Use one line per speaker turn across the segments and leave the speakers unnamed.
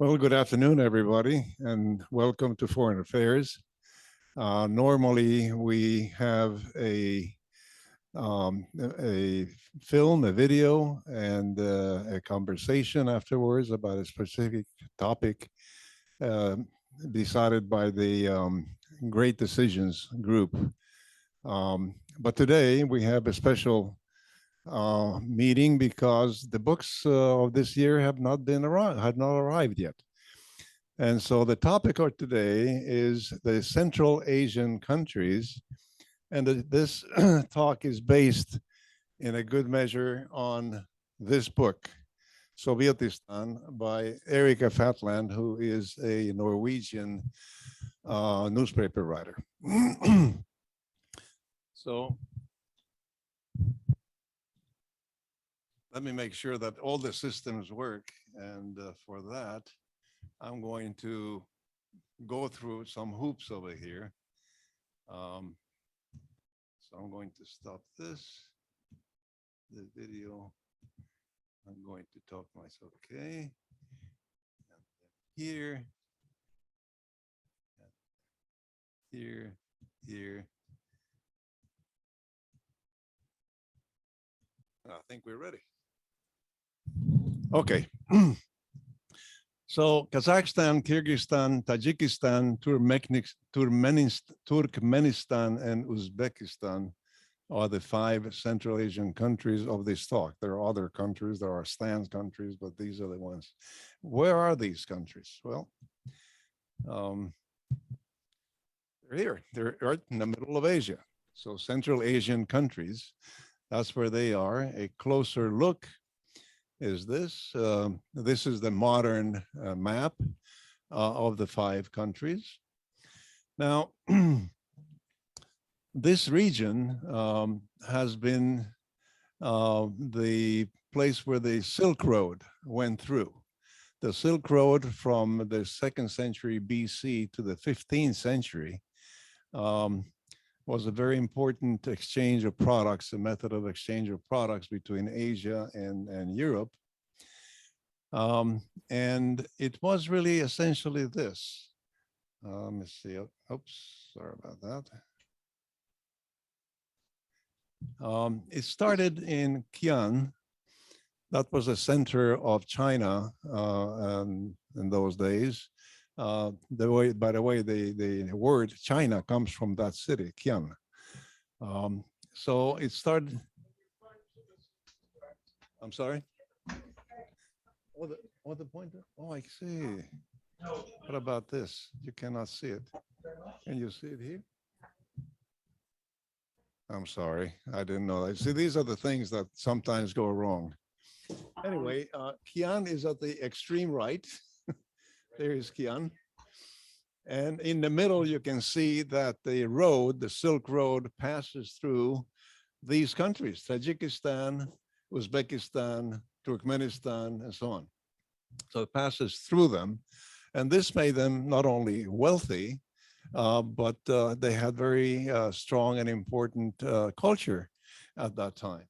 Well, good afternoon, everybody, and welcome to Foreign Affairs. Normally, we have a film, a video, and a conversation afterwards about a specific topic decided by the Great Decisions group. But today, we have a special meeting because the books of this year have not arrived yet. And so the topic of today is the Central Asian countries. And this talk is based in a good measure on this book, Sovietistan, by Erika Fatland, who is a Norwegian newspaper writer. So let me make sure that all the systems work. And for that, I'm going to go through some hoops over here. So I'm going to stop the video. I'm going to talk myself, okay. And here, here, here. I think we're ready. Okay. So Kazakhstan, Kyrgyzstan, Tajikistan, Turkmenistan, and Uzbekistan are the 5 Central Asian countries of this talk. There are other countries, there are stand countries, but these are the ones. Where are these countries? Well, they're here. They're right in the middle of Asia. So Central Asian countries, that's where they are. A closer look is this. This is the modern map of the 5 countries. Now, this region has been the place where the Silk Road went through. The Silk Road from the 2nd century BC to the 15th century was a very important exchange of products, a method of exchange of products between Asia and Europe. And it was really essentially this. Let me see. Oops, sorry about that. It started in Qian. That was a center of China in those days. By the way, the word China comes from that city, Qian. So it started. I'm sorry? What the pointer? Oh, I see. What about this? You cannot see it. Can you see it here? I'm sorry, I didn't know that. See, these are the things that sometimes go wrong. Anyway, Qian is at the extreme right. There is Qian. And in the middle, you can see that the road, the Silk Road, passes through these countries, Tajikistan, Uzbekistan, Turkmenistan, and so on. So it passes through them. And this made them not only wealthy, but they had very strong and important culture at that time.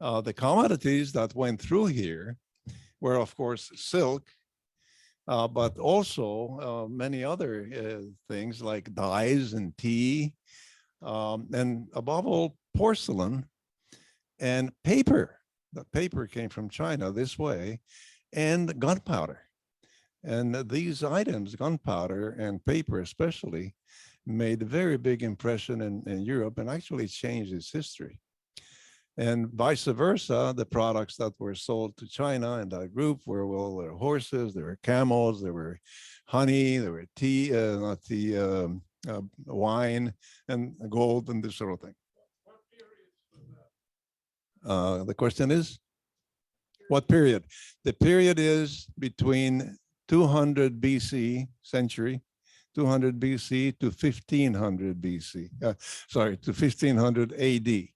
The commodities that went through here were, of course, silk, but also many other things like dyes and tea, and above all, porcelain and paper. The paper came from China this way, and gunpowder. And these items, gunpowder and paper especially, made a very big impression in Europe and actually changed its history. And vice versa, the products that were sold to China in that group were, well, there were horses, there were camels, there were honey, there were tea, wine, and gold, and this sort of thing. The question is, what period? The period is between 200 BC century, 200 BC to 1500 BC, to 1500 AD.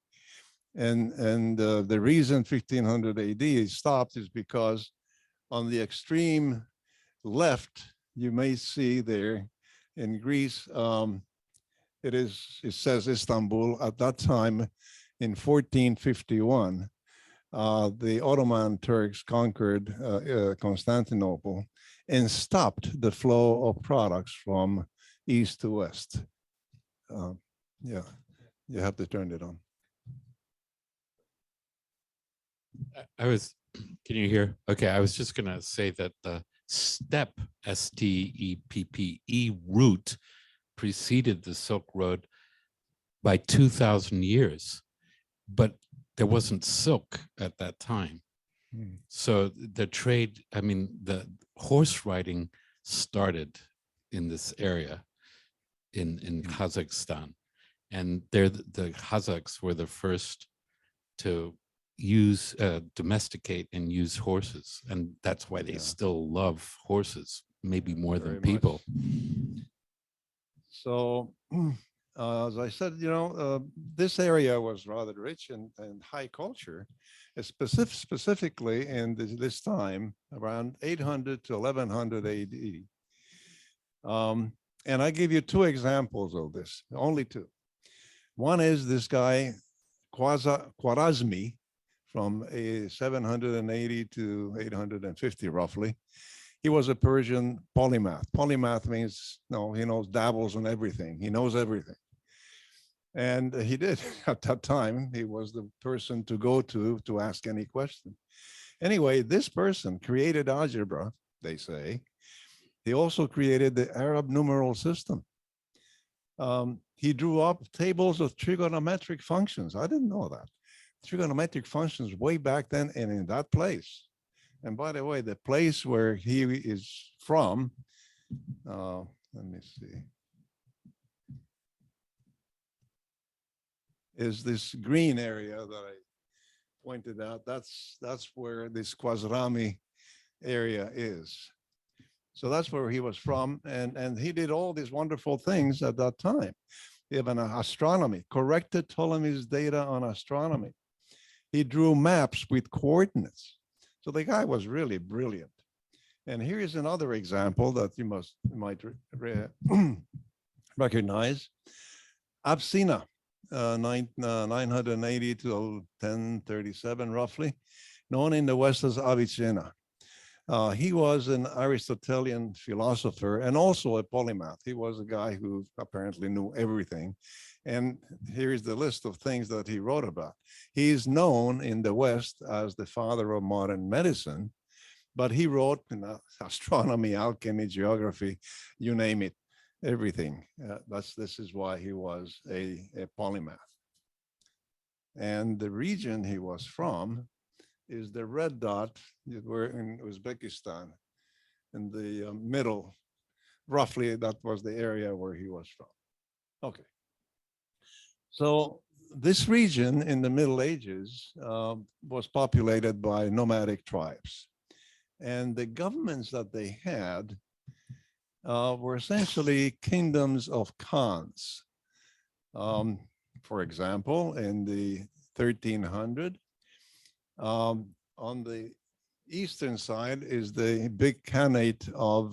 And the reason 1500 AD stopped is because on the extreme left, you may see there in Greece, it says Istanbul at that time in 1451. the Ottoman Turks conquered Constantinople and stopped the flow of products from east to west. Yeah, you have to turn it on.
Can you hear? Okay, I was just going to say that the steppe, S-T-E-P-P-E route preceded the Silk Road by 2,000 years, but there wasn't silk at that time. So the trade, I mean, the horse riding started in this area in Kazakhstan. And the Kazakhs were the first to use, domesticate and use horses. And that's why they still love horses, maybe more than people.
So, as I said, this area was rather rich in high culture, specifically in this time, around 800 to 1100 AD. And I give you two examples of this, only two. One is this guy, Khwarazmi, from 780 to 850 roughly. He was a Persian polymath. Polymath means, he knows, dabbles in everything. He knows everything. And he did at that time. He was the person to go to ask any question. Anyway, this person created algebra, they say. He also created the Arab numeral system. He drew up tables of trigonometric functions. I didn't know that. Trigonometric functions way back then and in that place. And by the way, the place where he is from, let me see, is this green area that I pointed out. That's where this Khwarazmi area is. So that's where he was from. And he did all these wonderful things at that time. Even astronomy, corrected Ptolemy's data on astronomy. He drew maps with coordinates. So the guy was really brilliant. And here is another example that you might recognize. Abyssinia, 980 to 1037 roughly, known in the West as Avicenna. He was an Aristotelian philosopher and also a polymath. He was a guy who apparently knew everything. And here's the list of things that he wrote about. He's known in the West as the father of modern medicine, but he wrote in astronomy, alchemy, geography, you name it, everything. This is why he was a polymath. And the region he was from is the red dot. We're in Uzbekistan, in the middle, roughly that was the area where he was from. Okay. So this region in the Middle Ages was populated by nomadic tribes. And the governments that they had were essentially kingdoms of khans. For example, in the 1300, on the eastern side is the big khanate of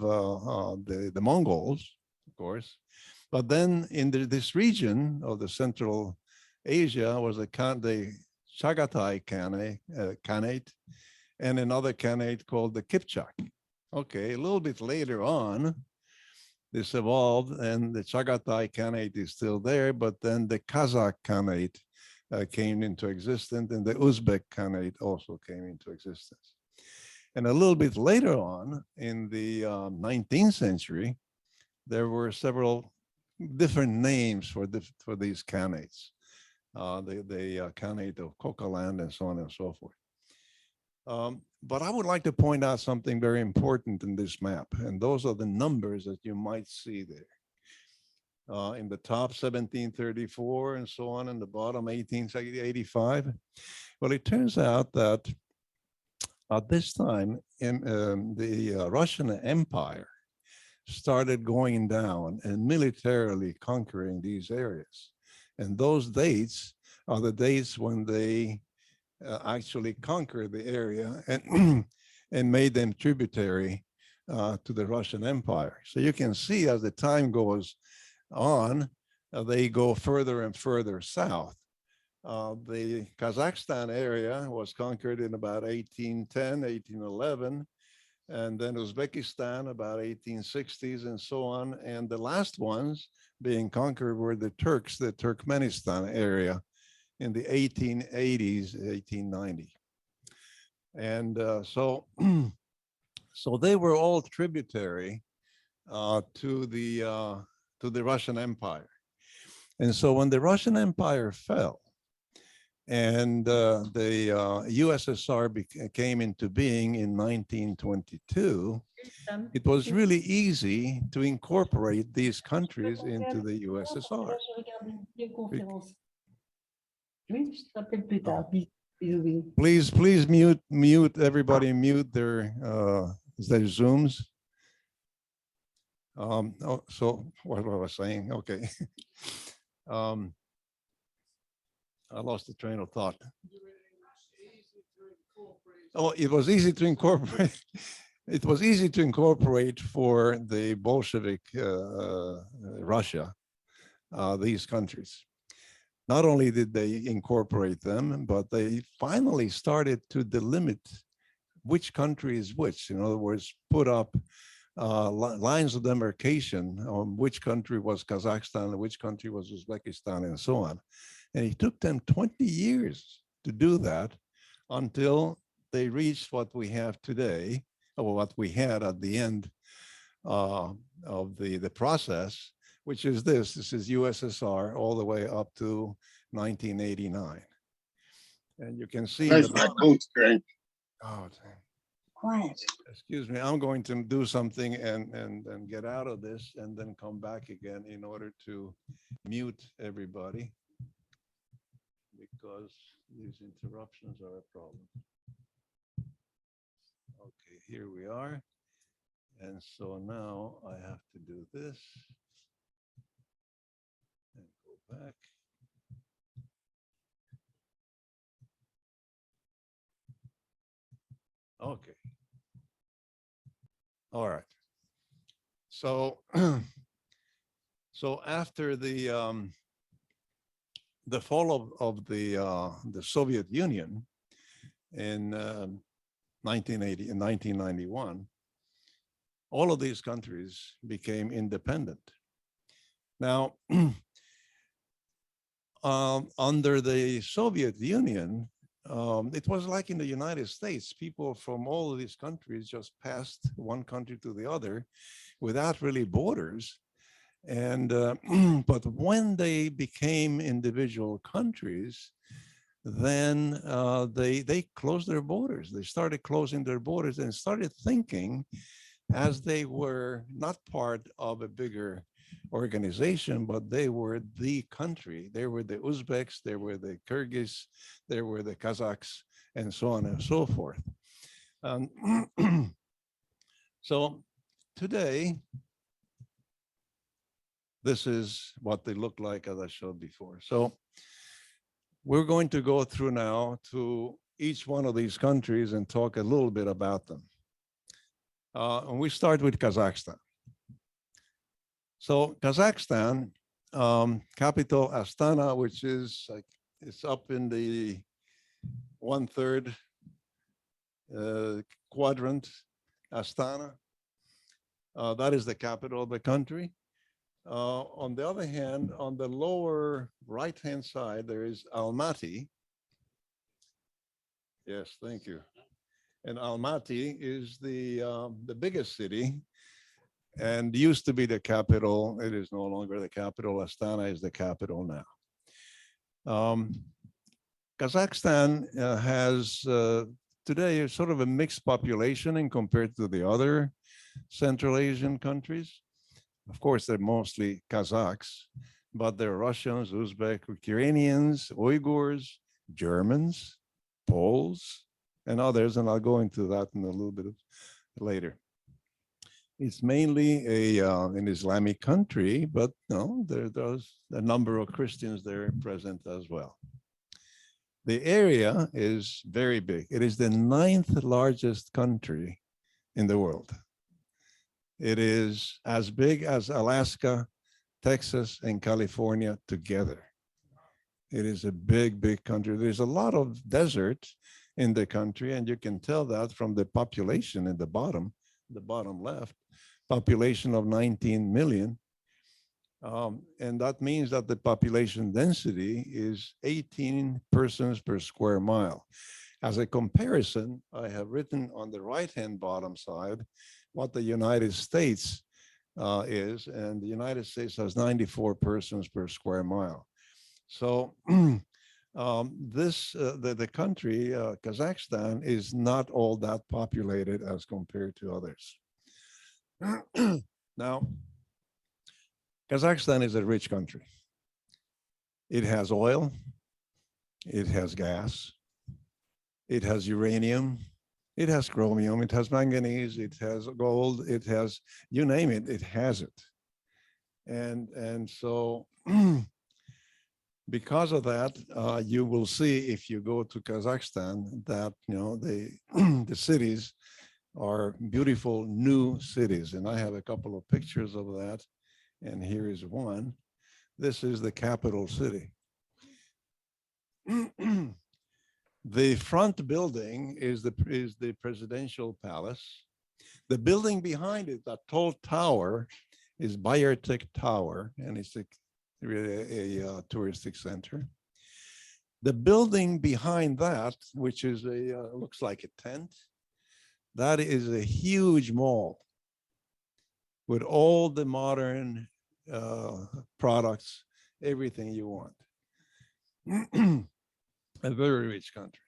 the Mongols, of course. But then in this region of the Central Asia was the Chagatai Khanate and another Khanate called the Kipchak. Okay, a little bit later on, this evolved and the Chagatai Khanate is still there, but then the Kazakh Khanate came into existence and the Uzbek Khanate also came into existence. And a little bit later on in the 19th century, there were several different names for these khanates, the Khanate of Kokaland and so on and so forth. But I would like to point out something very important in this map, and those are the numbers that you might see there. In the top, 1734 and so on, in the bottom, 1885. Well, it turns out that at this time, the Russian Empire started going down and militarily conquering these areas. And those dates are the dates when they actually conquered the area and, and made them tributary to the Russian Empire. So you can see as the time goes on, they go further and further south. The Kazakhstan area was conquered in about 1810, 1811, and then Uzbekistan about 1860s and so on. And the last ones being conquered were the Turks, the Turkmenistan area in the 1880s, 1890. And so they were all tributary to the Russian Empire. And so when the Russian Empire fell and the USSR came into being in 1922, it was really easy to incorporate these countries into the USSR. Please mute everybody, mute their Zooms. So what was I saying? Okay. I lost the train of thought. Oh, it was easy to incorporate. It was easy to incorporate for the Bolshevik Russia, these countries. Not only did they incorporate them, but they finally started to delimit which country is which. In other words, put up lines of demarcation on which country was Kazakhstan and which country was Uzbekistan and so on. And it took them 20 years to do that until they reached what we have today, or what we had at the end of the process, which is this. This is USSR all the way up to 1989. And you can see
That's my coat screen.
Oh,
Quiet.
excuse me, I'm going to do something and get out of this and then come back again in order to mute everybody, because these interruptions are a problem. Okay, here we are. And so now I have to do this and go back. Okay. All right. So, so after the fall of the Soviet Union in 1980 and 1991, all of these countries became independent. Now, under the Soviet Union, it was like in the United States. People from all of these countries just passed one country to the other without really borders. And but when they became individual countries, then they closed their borders. They started closing their borders and started thinking, as they were not part of a bigger organization, but they were the country. They were the Uzbeks, they were the Kyrgyz, they were the Kazakhs, and so on and so forth. So today, this is what they look like, as I showed before. So we're going to go through now to each one of these countries and talk a little bit about them. And we start with Kazakhstan. So Kazakhstan, capital Astana, which is like, it's up in the 1/3 quadrant, Astana. That is the capital of the country. On the other hand, on the lower right-hand side, there is Almaty. Yes, thank you. And Almaty is the biggest city and used to be the capital. It is no longer the capital. Astana is the capital now. Kazakhstan has today sort of a mixed population in compared to the other Central Asian countries. Of course, they're mostly Kazakhs, but there are Russians, Uzbek, Ukrainians, Uyghurs, Germans, Poles, and others, and I'll go into that in a little bit later. It's mainly an Islamic country, but no, there's a number of Christians there present as well. The area is very big. It is the 9th largest country in the world. It is as big as Alaska, Texas, and California together. It is a big, big country. There's a lot of desert in the country, and you can tell that from the population in the bottom left, population of 19 million. And that means that the population density is 18 persons per square mile. As a comparison, I have written on the right-hand bottom side what the United States is, and the United States has 94 persons per square mile. So the country, Kazakhstan, is not all that populated as compared to others. Now, Kazakhstan is a rich country. It has oil, it has gas, it has uranium, it has chromium, it has manganese, it has gold, it has, you name it, it has it. And so because of that, you will see if you go to Kazakhstan that, you know, the cities are beautiful new cities. And I have a couple of pictures of that. And here is one. This is the capital city. The front building is the presidential palace. The building behind it, that tall tower, is Bayertek Tower, and it's really a touristic center. The building behind that, which is looks like a tent, that is a huge mall with all the modern products, everything you want. A very rich country.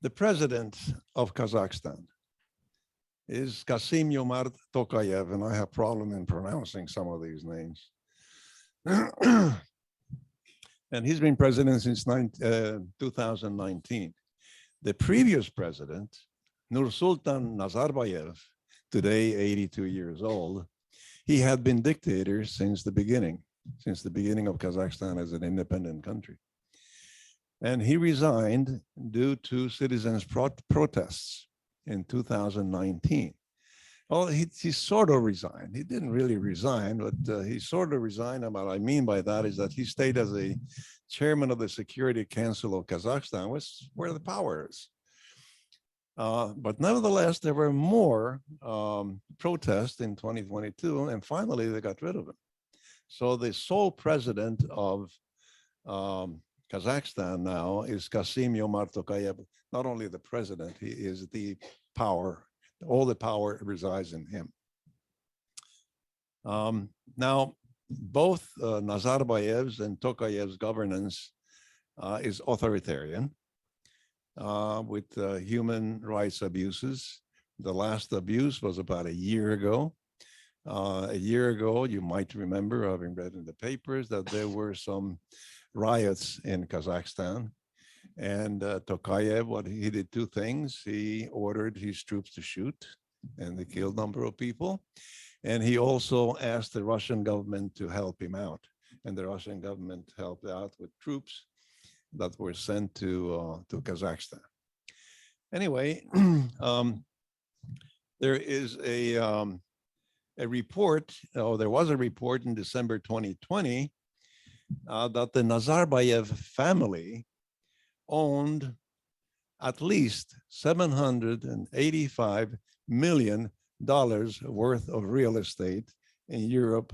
The president of Kazakhstan is Kassym-Jomart Tokayev, and I have problem in pronouncing some of these names. And he's been president since 2019. The previous president, Nursultan Nazarbayev, today 82 years old, he had been dictator since the beginning of Kazakhstan as an independent country. And he resigned due to citizens' protests in 2019. Well, he sort of resigned. He didn't really resign, but he sort of resigned. And what I mean by that is that he stayed as a chairman of the Security Council of Kazakhstan, which is where the power is. But nevertheless, there were more protests in 2022, and finally they got rid of him. So the sole president of Kazakhstan now is Kassym-Jomart Tokayev. Not only the president, he is the power. All the power resides in him. Now, both Nazarbayev's and Tokayev's governance is authoritarian with human rights abuses. The last abuse was about a year ago. A year ago, you might remember, having read in the papers, that there were some riots in Kazakhstan. And Tokayev, what he did two things. He ordered his troops to shoot, and they killed a number of people. And he also asked the Russian government to help him out. And the Russian government helped out with troops that were sent to Kazakhstan. Anyway, there is a report, or there was a report in December 2020 that the Nazarbayev family owned at least $785 million worth of real estate in Europe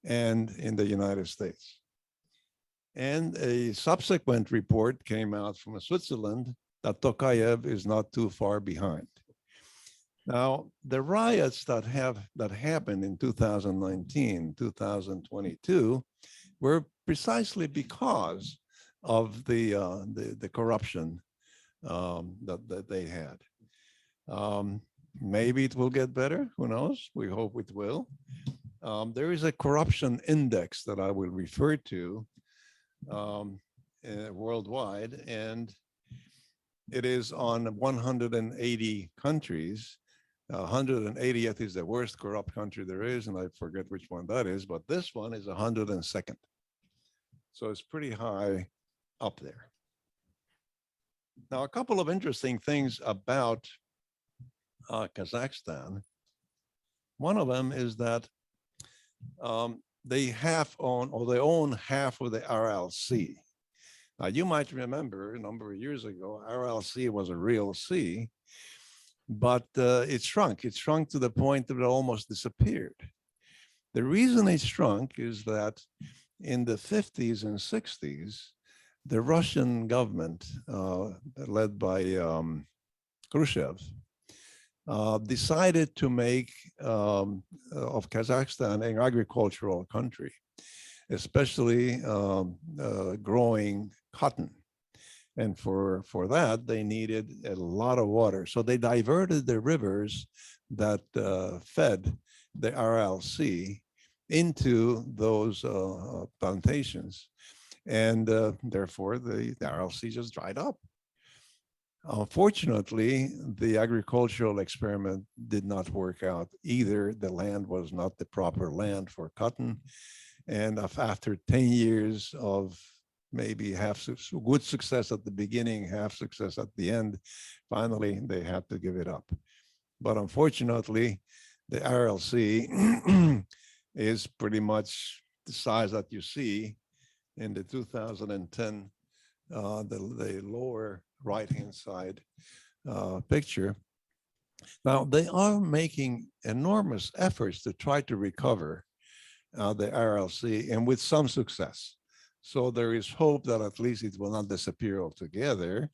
and in the United States. And a subsequent report came out from Switzerland that Tokayev is not too far behind. Now, the riots that happened in 2019, 2022, were precisely because of the corruption that they had. Maybe it will get better. Who knows? We hope it will. There is a corruption index that I will refer to worldwide, and it is on 180 countries. 180th is the worst corrupt country there is, and I forget which one that is, but this one is 102nd. So it's pretty high up there. Now, a couple of interesting things about Kazakhstan. One of them is that they own half of the RLC. Now, you might remember a number of years ago, RLC was a real sea, but it shrunk. It shrunk to the point that it almost disappeared. The reason it shrunk is that in the 50s and 60s, the Russian government, led by Khrushchev, decided to make of Kazakhstan an agricultural country, especially growing cotton. And for that, they needed a lot of water. So they diverted the rivers that fed the RLC into those plantations. And therefore, the RLC just dried up. Unfortunately, the agricultural experiment did not work out either. The land was not the proper land for cotton. And after 10 years of maybe half good success at the beginning, half success at the end, finally they had to give it up. But unfortunately, the RLC is pretty much the size that you see in the 2010, the lower right-hand side picture. Now, they are making enormous efforts to try to recover the RLC, and with some success. So there is hope that at least it will not disappear altogether.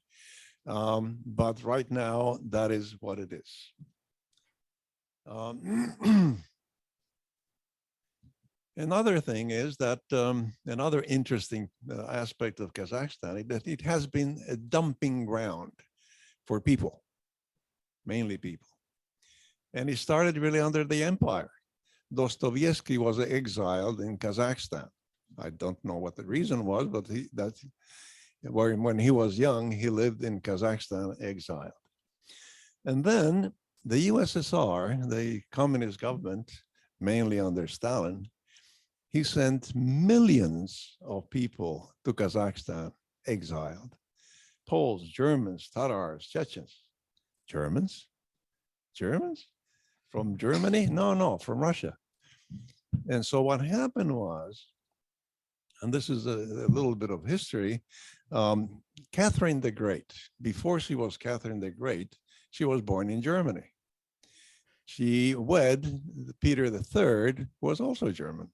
But right now, that is what it is. Another thing is that another interesting aspect of Kazakhstan is that it has been a dumping ground for people, mainly people. And it started really under the empire. Dostoevsky was exiled in Kazakhstan. I don't know what the reason was, but when he was young, he lived in Kazakhstan exiled. And then the USSR, the communist government, mainly under Stalin, he sent millions of people to Kazakhstan exiled. Poles, Germans, Tatars, Chechens. Germans? Germans? From Germany? No, from Russia. And so what happened was, and this is a little bit of history, Catherine the Great, before she was Catherine the Great, she was born in Germany. She wed Peter III, who was also German,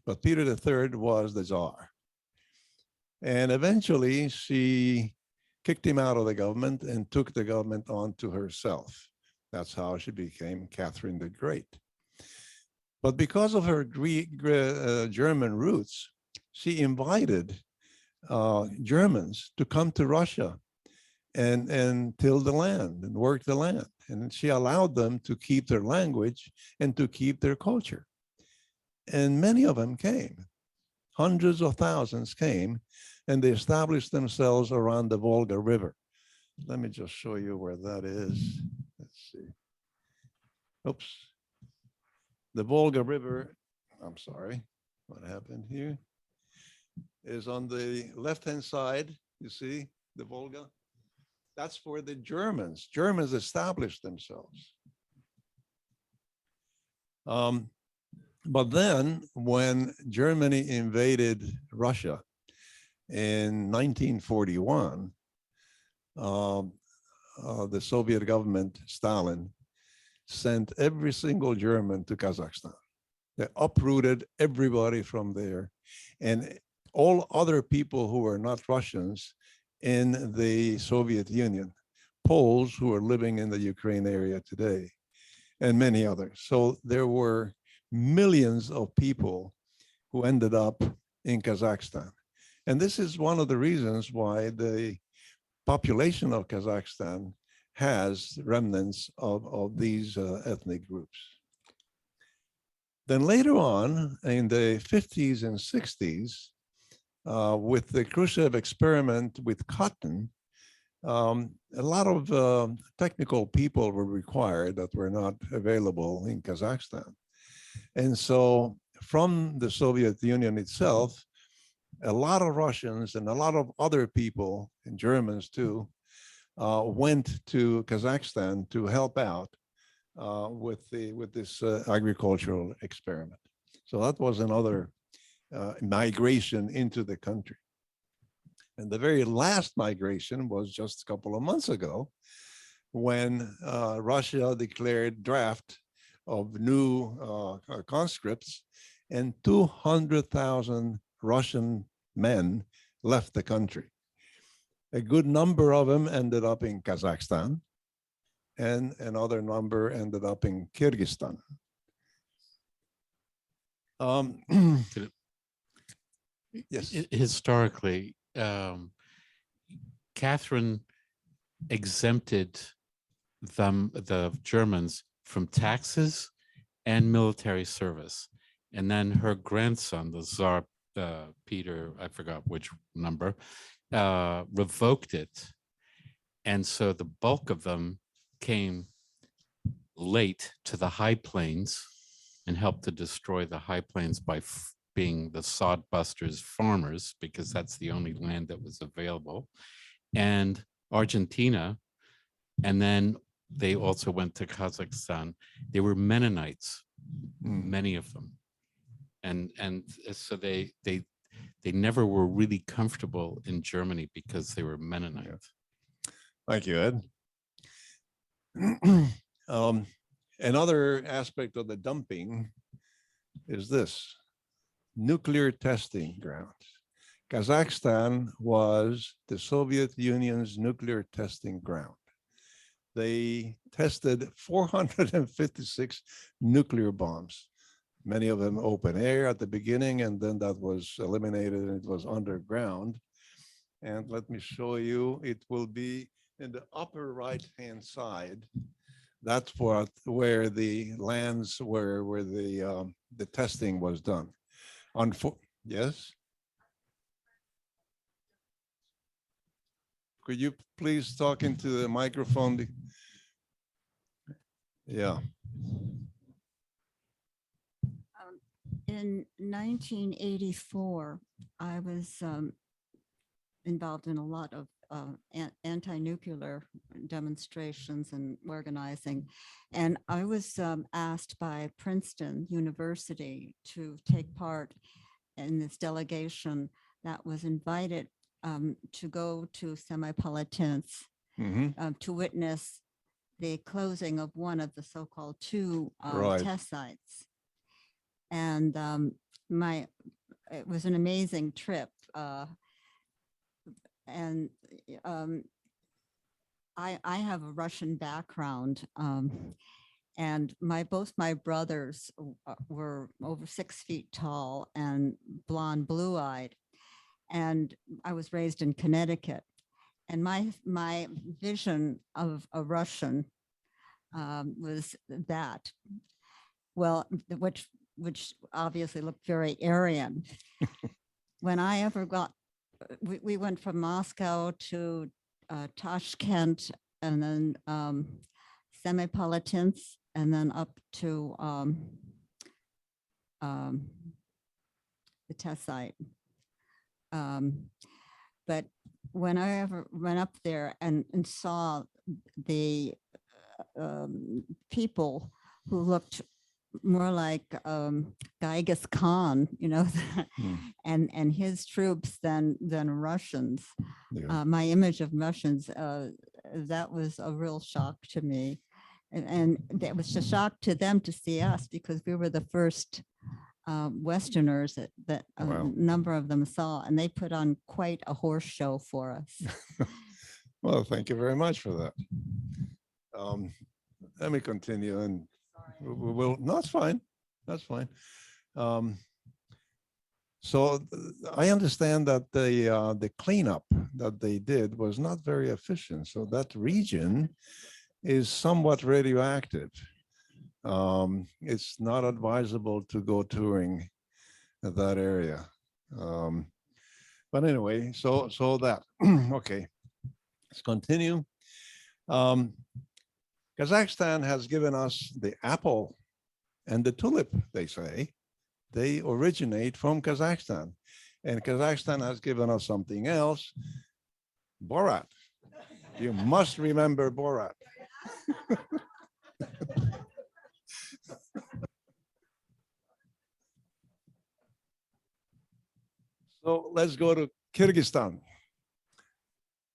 but Peter III was the Tsar. And eventually she kicked him out of the government and took the government on to herself. That's how she became Catherine the Great. But because of her German roots, she invited Germans to come to Russia and till the land and work the land. And she allowed them to keep their language and to keep their culture. And many of them came. Hundreds of thousands came, and they established themselves around the Volga River. Let me just show you where that is. Let's see. Oops. The Volga River, I'm sorry, what happened here? Is on the left-hand side, you see the Volga? That's where the Germans established themselves. But then when Germany invaded Russia in 1941, the Soviet government, Stalin, sent every single German to Kazakhstan. They uprooted everybody from there. And all other people who were not Russians in the Soviet Union, Poles who are living in the Ukraine area today, and many others. So there were millions of people who ended up in Kazakhstan. And this is one of the reasons why the population of Kazakhstan has remnants of these ethnic groups. Then later on, in the 50s and 60s, with the Khrushchev experiment with cotton, a lot of technical people were required that were not available in Kazakhstan. And so from the Soviet Union itself, a lot of Russians and a lot of other people, and Germans too, went to Kazakhstan to help out with this agricultural experiment. So that was another migration into the country. And the very last migration was just a couple of months ago, when Russia declared draft of new conscripts, and 200,000 Russian men left the country. A good number of them ended up in Kazakhstan, and another number ended up in Kyrgyzstan. Yes.
Historically, Catherine exempted the Germans from taxes and military service. And then her grandson, the Tsar Peter, I forgot which number, revoked it. And so the bulk of them came late to the high plains and helped to destroy the high plains by being the sod busters farmers, because that's the only land that was available, and Argentina. And then they also went to Kazakhstan. They were Mennonites, many of them. And so they never were really comfortable in Germany because they were Mennonites.
Thank you, Ed. Another aspect of the dumping is this: nuclear testing grounds. Kazakhstan was the Soviet Union's nuclear testing ground. They tested 456 nuclear bombs, many of them open air at the beginning, and then that was eliminated and it was underground. And let me show you, it will be in the upper right-hand side. That's where the lands where the testing was done. Yes? Could you please talk into the microphone? Yeah.
In 1984, I was involved in a lot of anti-nuclear demonstrations and organizing. And I was asked by Princeton University to take part in this delegation that was invited to go to Semipalatinsk to witness the closing of one of the so-called two test sites. And it was an amazing trip. And I have a Russian background, and both my brothers were over 6 feet tall and blonde, blue-eyed. And I was raised in Connecticut, and my vision of a Russian was that, well, which obviously looked very Aryan. When I ever got, we went from Moscow to Tashkent, and then Semipalatinsk, and then up to the test site. But when I ever went up there and saw the people who looked more like Genghis Khan, you know, and his troops than Russians, my image of Russians, that was a real shock to me. And that was a shock to them to see us, because we were the first Westerners that a number of them saw, and they put on quite a horse show for us.
Well, thank you very much for that. Let me continue, and we'll, no, it's fine. That's fine. So I understand that the cleanup that they did was not very efficient. So that region is somewhat radioactive. It's not advisable to go touring that area. But anyway, so that, okay, let's continue. Kazakhstan has given us the apple and the tulip, they say. They originate from Kazakhstan. And Kazakhstan has given us something else, Borat. You must remember Borat. So let's go to Kyrgyzstan.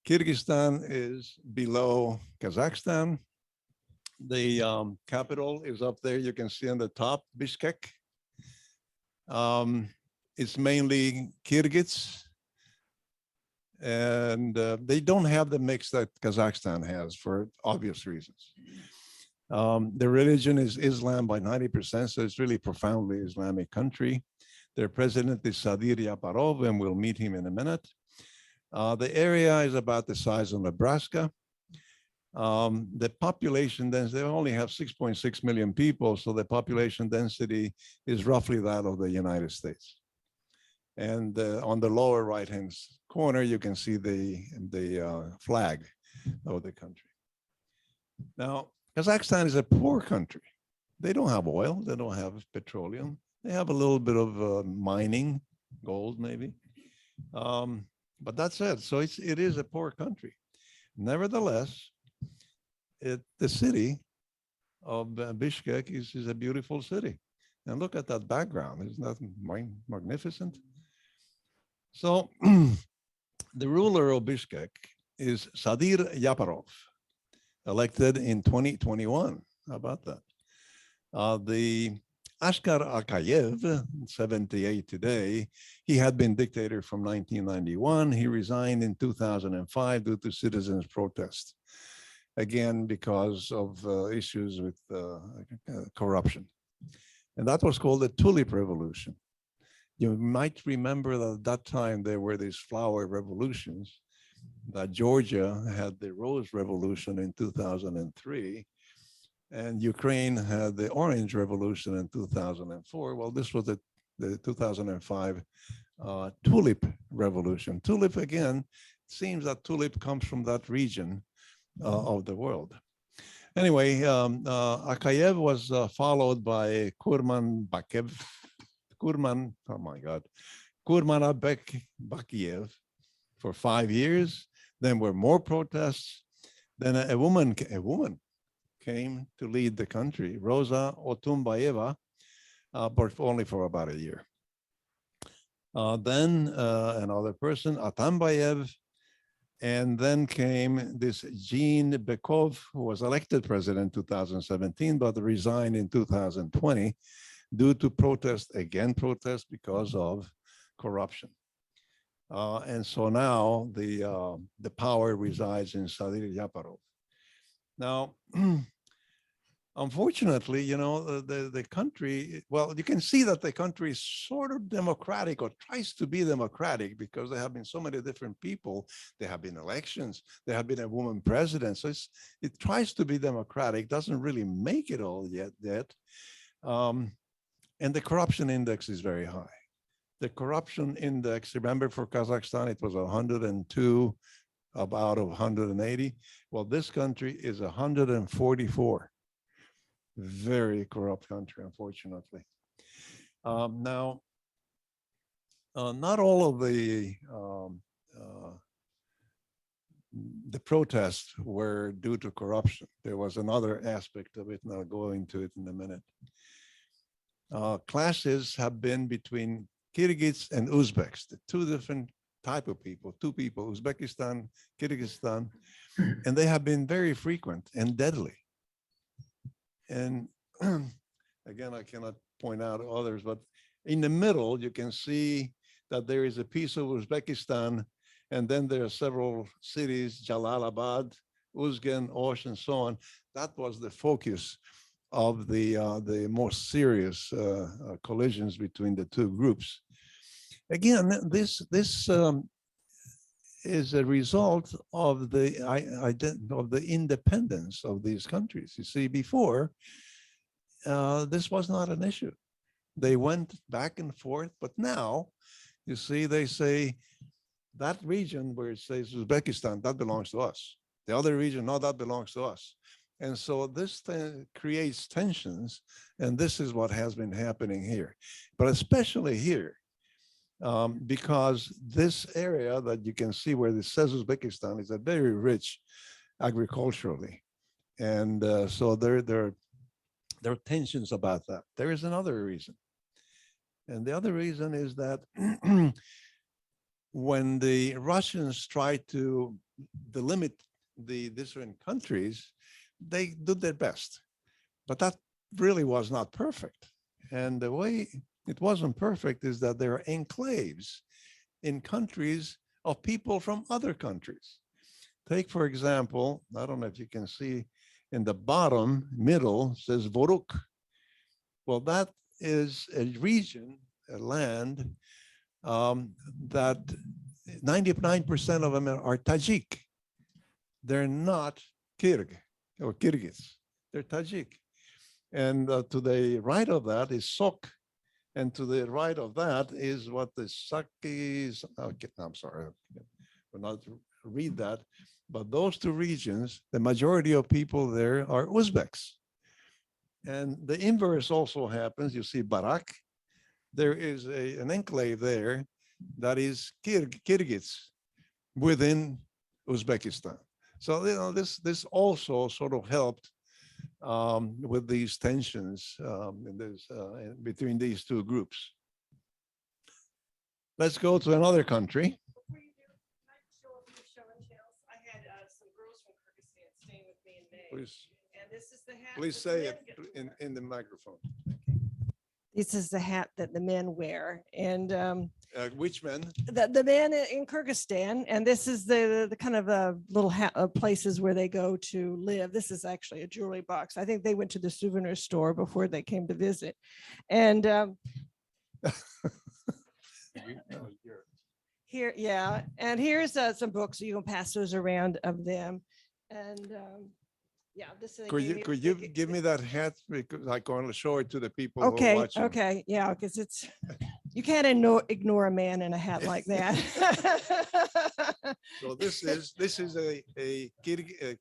Kyrgyzstan is below Kazakhstan. The capital is up there. You can see on the top, Bishkek. It's mainly Kyrgyz. And they don't have the mix that Kazakhstan has for obvious reasons. The religion is Islam by 90%, so it's really profoundly Islamic country. Their president is Sadir Yaparov, and we'll meet him in a minute. The area is about the size of Nebraska. The population density, they only have 6.6 million people, so the population density is roughly that of the United States. And on the lower right-hand corner, you can see the flag of the country. Now, Kazakhstan is a poor country. They don't have oil. They don't have petroleum. They have a little bit of mining, gold maybe. But that's it. So it is a poor country. Nevertheless, the city of Bishkek is a beautiful city. And look at that background. Isn't that magnificent? So the ruler of Bishkek is Sadir Yaparov, elected in 2021. How about that? The Ashkar Akayev, 78 today, he had been dictator from 1991. He resigned in 2005 due to citizens' protest, again, because of issues with corruption. And that was called the Tulip Revolution. You might remember that at that time there were these flower revolutions, that Georgia had the Rose Revolution in 2003, and Ukraine had the Orange Revolution in 2004. Well, this was the 2005 Tulip Revolution. Tulip, again, it seems that tulip comes from that region of the world. Anyway, Akayev was followed by Kurmanabek Bakiev for 5 years. Then were more protests. Then a woman came to lead the country, Rosa Otumbayeva, but only for about a year. Then another person, Atambayev, and then came this Jean Bekov, who was elected president in 2017, but resigned in 2020 due to protest because of corruption. And so now the power resides in Sadir Yaparov. Now, unfortunately, you know, the country, well, you can see that the country is sort of democratic, or tries to be democratic, because there have been so many different people. There have been elections. There have been a woman president. So it tries to be democratic, doesn't really make it all yet. And the corruption index is very high. The corruption index, remember, for Kazakhstan, it was 102 out of 180. Well, this country is 144. Very corrupt country, unfortunately. Now, not all of the protests were due to corruption. There was another aspect of it, and I'll go into it in a minute. Clashes have been between Kyrgyz and Uzbeks, the two different type of people, Uzbekistan, Kyrgyzstan, and they have been very frequent and deadly. And again, I cannot point out others, but in the middle, you can see that there is a piece of Uzbekistan, and then there are several cities, Jalalabad, Uzgen, Osh, and so on. That was the focus of the most serious collisions between the two groups. Again, this is a result of the independence of these countries. You see, before, this was not an issue. They went back and forth, but now, you see, they say that region where it says Uzbekistan, that belongs to us. The other region, no, that belongs to us. And so this creates tensions, and this is what has been happening here. But especially here, because this area that you can see where it says Uzbekistan is a very rich agriculturally. And so there are tensions about that. There is another reason. And the other reason is that when the Russians tried to delimit the different countries, they did their best. But that really was not perfect. And the way it wasn't perfect is that there are enclaves in countries of people from other countries. Take, for example, I don't know if you can see in the bottom middle says Voruk. Well, that is a region, a land that 99% of them are Tajik. They're not Kyrg or Kyrgyz. They're Tajik. And to the right of that is Sok. And to the right of that is what the Sakis, okay, I'm sorry, will not read that. But those two regions, the majority of people there are Uzbeks. And the inverse also happens. You see Barak. There is an enclave there that is Kyrgyz within Uzbekistan. So this also sort of helped with these tensions between these two groups. Let's go to another country.
Before you do, can I show a few show and tells? I had some girls from Kyrgyzstan staying with me in May.
Please,
And this is the hat.
please
that the
say
men
it
get to wear.
in the microphone.
This is the hat that the men wear. And
Which men?
the men in Kyrgyzstan, and this is the kind of little places where they go to live. This is actually a jewelry box. I think they went to the souvenir store before they came to visit. And here, yeah, and here's some books. You can pass those around of them. And yeah, this is.
Could you give me that hat, because I can show it to the people who are
Okay,
watching.
okay, yeah, because it's, you can't ignore a man in a hat like that.
So this is a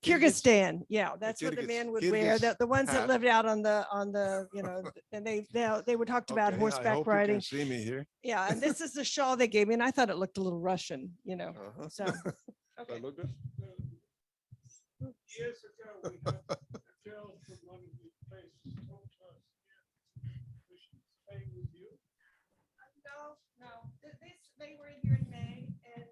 Kyrgyzstan, yeah, that's what the
Kyrgyz-
men would wear.
Kyrgyz
The ones that
hat.
lived out on the, you know, and they would talk about
Okay, I
horseback
hope you
riding.
can see me here.
Yeah, and this is the shawl they gave me, and I thought it looked a little Russian, you know,
Uh-huh.
so.
Does
Okay.
that look good?
Years ago, we had a girl from one of these places talk to us. Was she staying with you?
No, they were here in May, and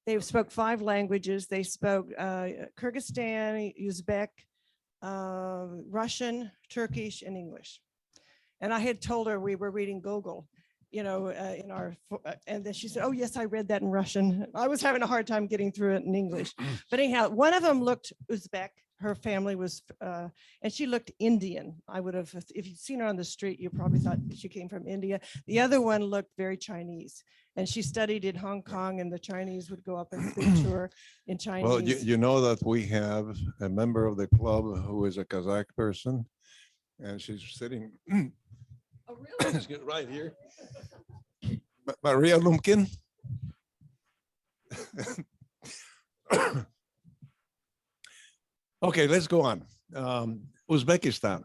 they spoke 5 languages. They spoke Kyrgyzstan, Uzbek, Russian, Turkish, and English. And I had told her we were reading Gogol, you know, in our, and then she said, "Oh yes, I read that in Russian." I was having a hard time getting through it in English. But anyhow, one of them looked Uzbek. Her family was, and she looked Indian. I would have, if you'd seen her on the street, you probably thought she came from India. The other one looked very Chinese, and she studied in Hong Kong, and the Chinese would go up and speak to her in Chinese.
Well, you know that we have a member of the club who is a Kazakh person, and she's sitting
Oh, really?
right here. Maria Lumkin. Okay, let's go on. Uzbekistan.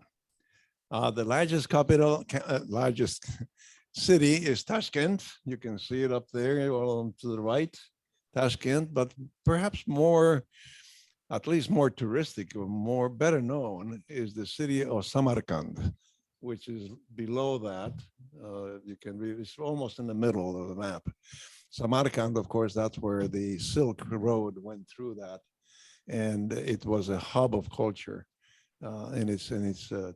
The largest capital, largest city is Tashkent. You can see it up there, all to the right, Tashkent, but perhaps more, at least more touristic or more better known is the city of Samarkand, which is below that. You can read, it's almost in the middle of the map. Samarkand, of course, that's where the Silk Road went through that. And it was a hub of culture in its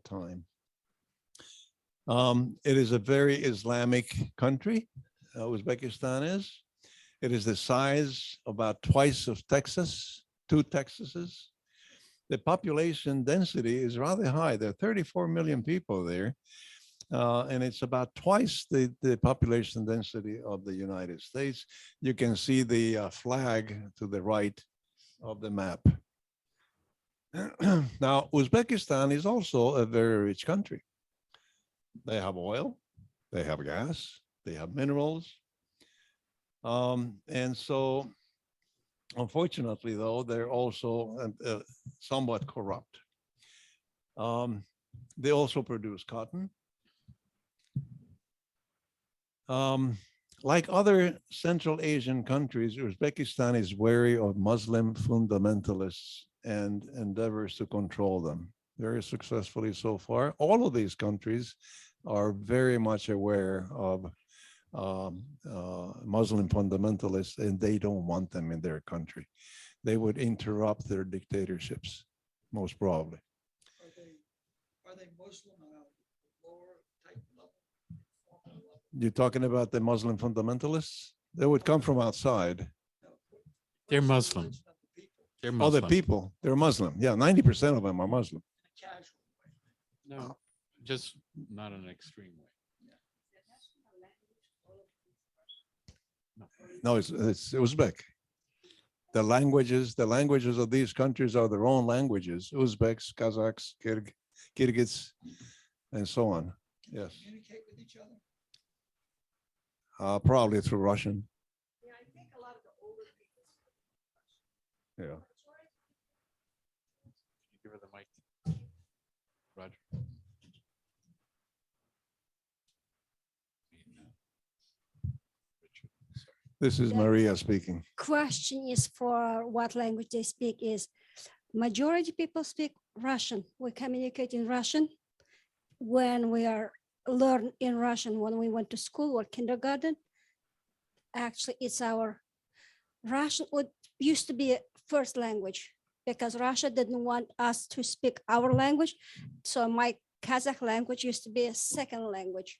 time. It is a very Islamic country, Uzbekistan is. It is the size about twice of Texas, 2 Texases. The population density is rather high. There are 34 million people there. And it's about twice the population density of the United States. You can see the flag to the right of the map. Now, Uzbekistan is also a very rich country. They have oil, they have gas, they have minerals. And so, unfortunately, though, they're also somewhat corrupt. They also produce cotton. like other Central Asian countries, Uzbekistan is wary of Muslim fundamentalists and endeavors to control them very successfully so far. All of these countries are very much aware of Muslim fundamentalists, and they don't want them in their country. They would interrupt their dictatorships, most probably.
Are they Muslim on a lower type level? Formal level?
You're talking about the Muslim fundamentalists? They would come from outside.
No, what-
They're
what's the
Muslim.
religion of the people?
They're
Oh, the
Muslim.
people, they're Muslim. Yeah, 90% of them are Muslim.
In a casual way.
No, just not in an extreme way.
No, it's Uzbek. The languages of these countries are their own languages, Uzbeks, Kazakhs, Kyrgyz, and so on. Yes,
Communicate with each other.
probably through Russian.
Yeah, I think a lot of the older people.
Yeah.
Give her the mic. Roger.
This is
Yeah.
Maria speaking.
Question is for what language they speak is majority people speak Russian. We communicate in Russian when we are learn in Russian when we went to school or kindergarten. Actually, it's our Russian would used to be a first language because Russia didn't want us to speak our language. So my Kazakh language used to be a second language.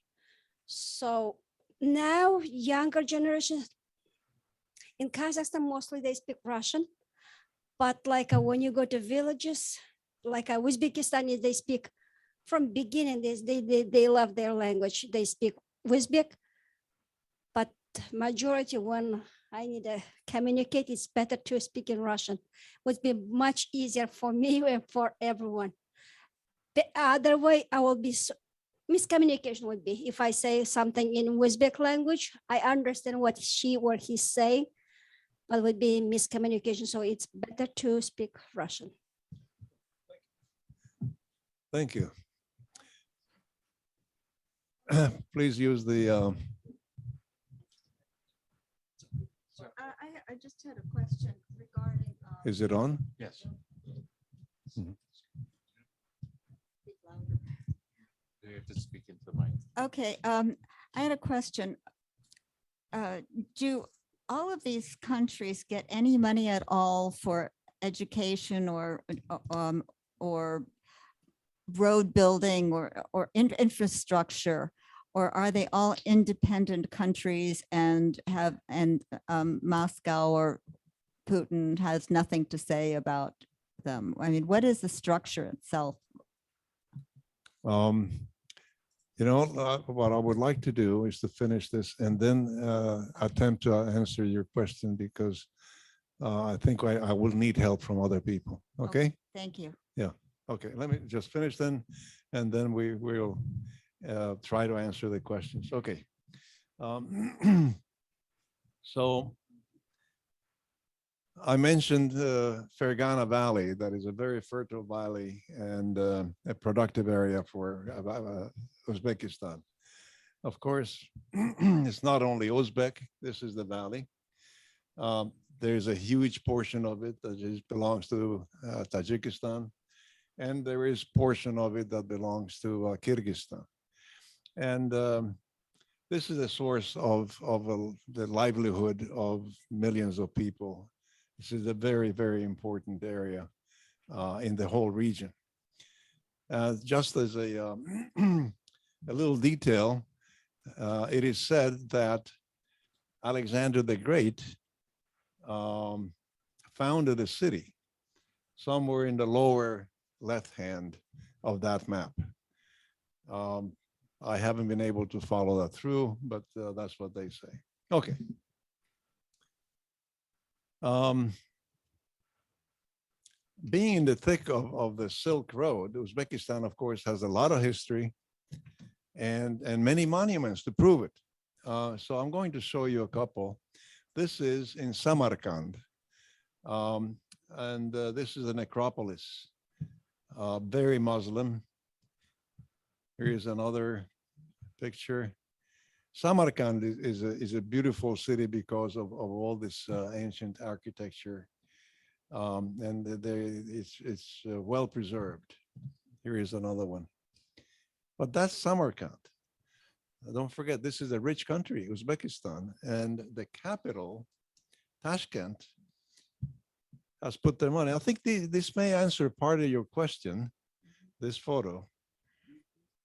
So now younger generations in Kazakhstan, mostly they speak Russian. But like when you go to villages, like Uzbekistan, they speak from beginning, they love their language. They speak Uzbek. But majority when I need to communicate, it's better to speak in Russian. Would be much easier for me and for everyone. The other way I will be miscommunication would be if I say something in Uzbek language, I understand what she or he's saying, but would be miscommunication. So it's better to speak Russian.
Thank you. Please use the,
I just had a question regarding.
is it on?
Yes. You have to speak into the mic.
Okay, I had a question. Do all of these countries get any money at all for education or road building or infrastructure? Or are they all independent countries and Moscow or Putin has nothing to say about them? I mean, what is the structure itself?
What I would like to do is to finish this and then attempt to answer your question because I think I will need help from other people. Okay?
Thank you.
Okay, let me just finish then, and then we will try to answer the questions. Okay. So I mentioned Fergana Valley, that is a very fertile valley and a productive area for Uzbekistan. Of course, it's not only Uzbek, this is the valley. There's a huge portion of it that belongs to Tajikistan, and there is portion of it that belongs to Kyrgyzstan. And this is a source of the livelihood of millions of people. This is a very, very important area in the whole region. Just as a little detail, it is said that Alexander the Great founded a city somewhere in the lower left hand of that map. I haven't been able to follow that through, but that's what they say. Okay. Being in the thick of the Silk Road, Uzbekistan, of course, has a lot of history and many monuments to prove it. So I'm going to show you a couple. This is in Samarkand, and this is a necropolis, very Muslim. Here's another picture. Samarkand is a beautiful city because of all this ancient architecture. And it's well preserved. Here is another one. But that's Samarkand. Don't forget, this is a rich country, Uzbekistan, and the capital, Tashkent, has put their money. I think this may answer part of your question, this photo,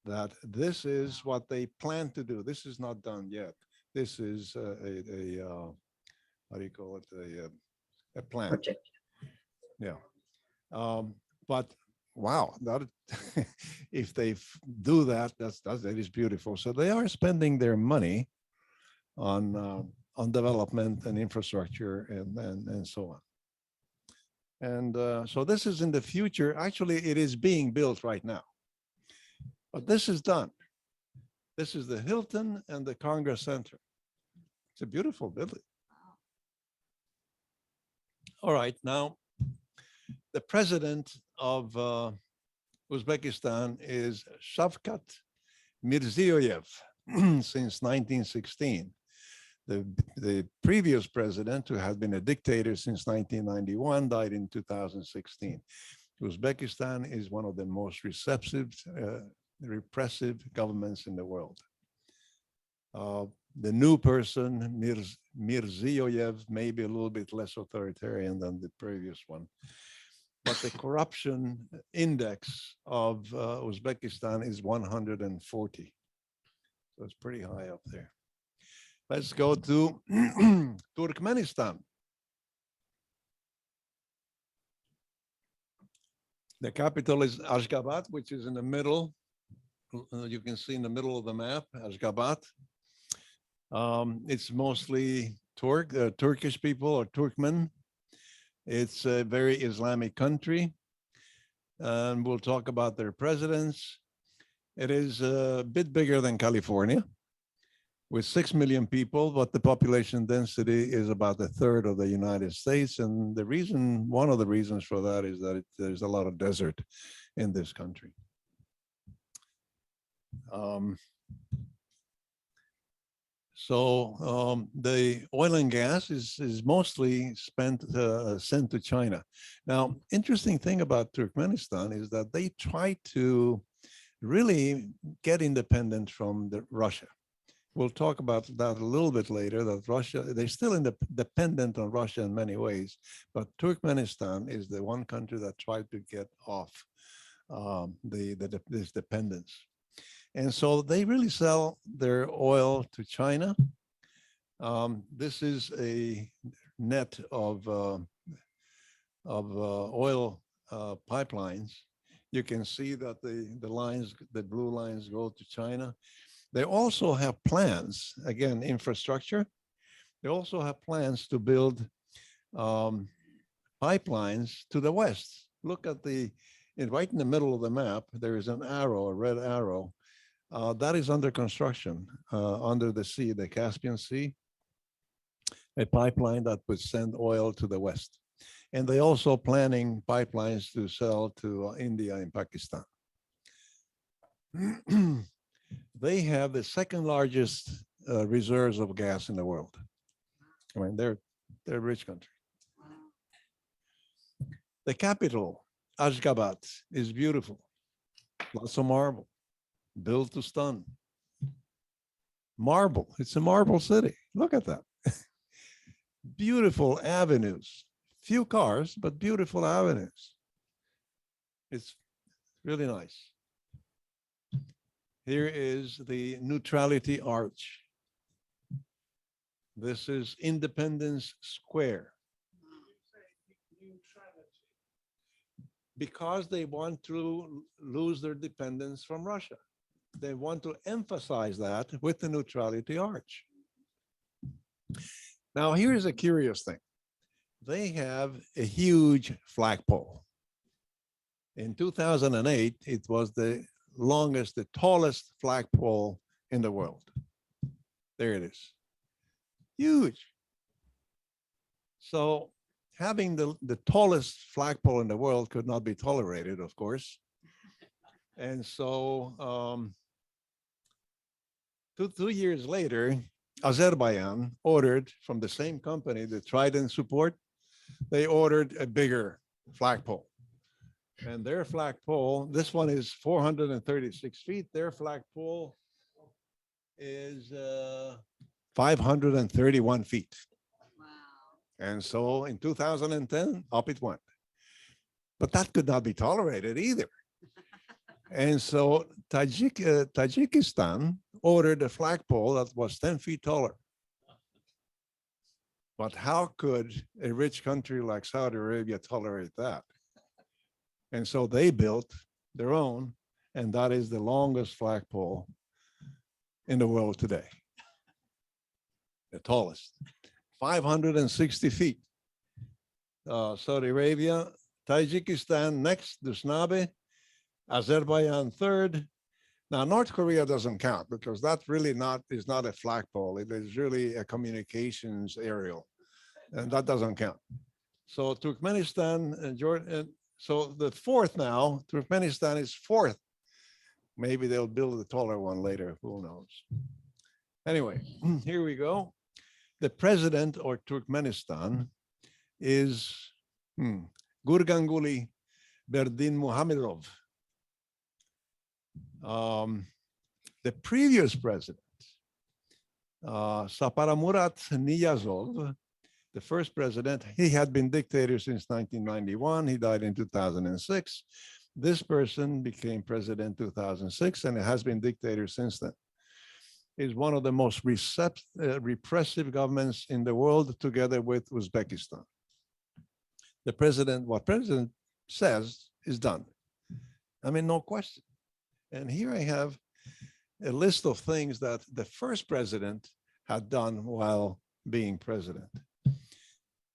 that this is what they plan to do. This is not done yet. This is how do you call it? A plan.
Project.
Yeah. But wow, that if they do that, that is beautiful. So they are spending their money on development and infrastructure and so on. And so this is in the future. Actually, it is being built right now. But this is done. This is the Hilton and the Congress Center. It's a beautiful building. All right, now the president of Uzbekistan is Shavkat Mirziyoyev since 1916. The previous president, who had been a dictator since 1991, died in 2016. Uzbekistan is one of the most repressive governments in the world. The new person, Mirziyoyev, may be a little bit less authoritarian than the previous one. But the corruption index of Uzbekistan is 140. So it's pretty high up there. Let's go to Turkmenistan. The capital is Ashgabat, which is in the middle. You can see in the middle of the map, Ashgabat. It's mostly Turkish people or Turkmen. It's a very Islamic country. And we'll talk about their presidents. It is a bit bigger than California, with 6 million people, but the population density is about a third of the United States. And the reason, one of the reasons for that is that there's a lot of desert in this country. The oil and gas is mostly sent to China. Now, interesting thing about Turkmenistan is that they try to really get independent from Russia. We'll talk about that a little bit later, that Russia, they're still dependent on Russia in many ways, but Turkmenistan is the one country that tried to get off this dependence. And so they really sell their oil to China. This is a net of oil pipelines. You can see that the lines, the blue lines, go to China. They also have plans, again, infrastructure. They also have plans to build pipelines to the west. Look at right in the middle of the map, there is an arrow, a red arrow. That is under construction under the sea, the Caspian Sea, a pipeline that would send oil to the west. And they also planning pipelines to sell to India and Pakistan. They have the second largest reserves of gas in the world. I mean, they're a rich country. The capital, Ashgabat, is beautiful. Lots of marble, built to stun. Marble, it's a marble city. Look at that. Beautiful avenues, few cars, but beautiful avenues. It's really nice. Here is the Neutrality Arch. This is Independence Square. Because they want to lose their dependence from Russia. They want to emphasize that with the Neutrality Arch. Now, here's a curious thing. They have a huge flagpole. In 2008, it was the tallest flagpole in the world. There it is. Huge. So having the tallest flagpole in the world could not be tolerated, of course. And so two years later, Azerbaijan ordered from the same company, the Trident support, they ordered a bigger flagpole. And their flagpole, this one is 436 feet. Their flagpole is 531 feet. And so in 2010, up it went. But that could not be tolerated either. And so Tajikistan ordered a flagpole that was 10 feet taller. But how could a rich country like Saudi Arabia tolerate that? And so they built their own, and that is the longest flagpole in the world today. The tallest, 560 feet. Saudi Arabia, Tajikistan next, Dusnabe, Azerbaijan third. Now, North Korea doesn't count because that really is not a flagpole. It is really a communications aerial, and that doesn't count. So Turkmenistan and Jordan, so the fourth now, Turkmenistan is fourth. Maybe they'll build a taller one later, who knows? Anyway, here we go. The president of Turkmenistan is Gurganguli Berdimuhamedov. The previous president, Saparamurat Niyazov, the first president, he had been dictator since 1991. He died in 2006. This person became president in 2006 and has been dictator since then. Is one of the most repressive governments in the world, together with Uzbekistan. The president, what president says is done. I mean, no question. And here I have a list of things that the first president had done while being president.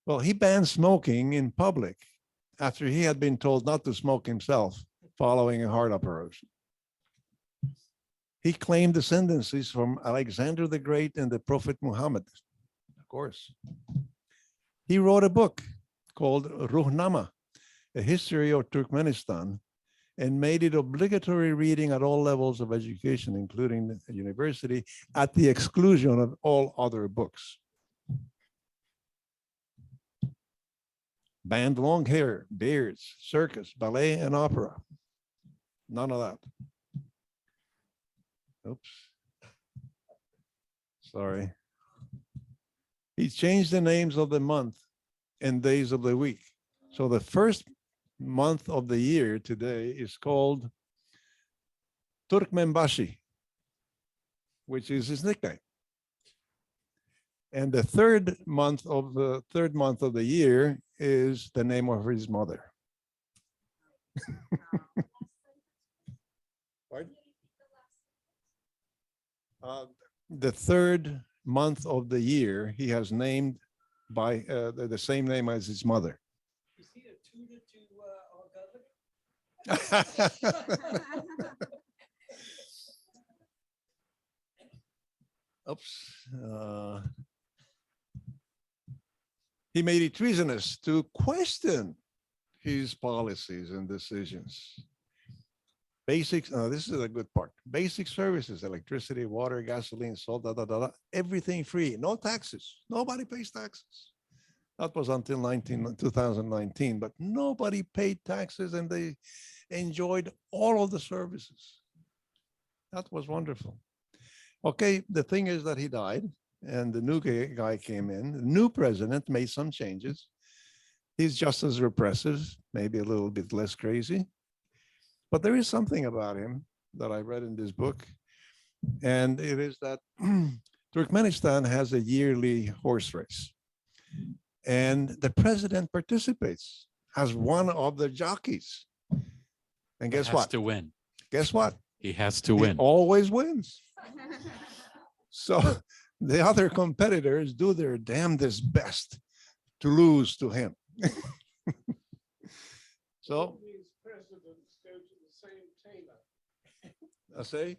Well, he banned smoking in public after he had been told not to smoke himself following a heart operation. He claimed descendancies from Alexander the Great and the Prophet Muhammad, of course. He wrote a book called Ruhnama, A History of Turkmenistan, and made it obligatory reading at all levels of education, including the university, at the exclusion of all other books. Banned long hair, beards, circus, ballet, and opera. None of that. Oops. Sorry. He changed the names of the month and days of the week. So the first month of the year today is called Turkmenbashi, which is his nickname. And the third month of the year is the name of his mother. The third month of the year he has named by the same name as his mother.
Is he a tutor to our governor?
Oops. He made it treasonous to question his policies and decisions. Basics, this is a good part. Basic services, electricity, water, gasoline, salt, everything free, no taxes. Nobody pays taxes. That was until 2019, but nobody paid taxes and they enjoyed all of the services. That was wonderful. Okay, the thing is that he died and the new guy came in. The new president made some changes. He's just as repressive, maybe a little bit less crazy. But there is something about him that I read in this book, and it is that Turkmenistan has a yearly horse race, and the president participates as one of the jockeys. And guess what?
To win.
Guess what?
He has to
He
win.
always wins. So the other competitors do their damnedest best to lose to him. So
All these presidents go to the same tailor.
I say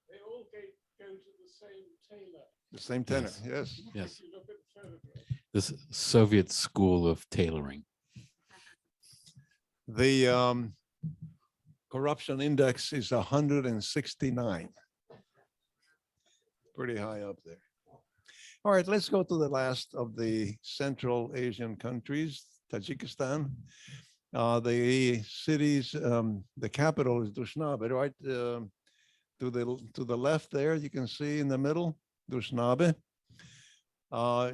They all go to the same tailor.
the same tenor.
Yes.
Yes.
Yes.
If you look at the photograph.
This Soviet school of tailoring.
The corruption index is 169. pretty high up there. All right, let's go to the last of the Central Asian countries, Tajikistan. The cities, the capital is Dushanbe, right? To the left there, you can see in the middle, Dushanbe.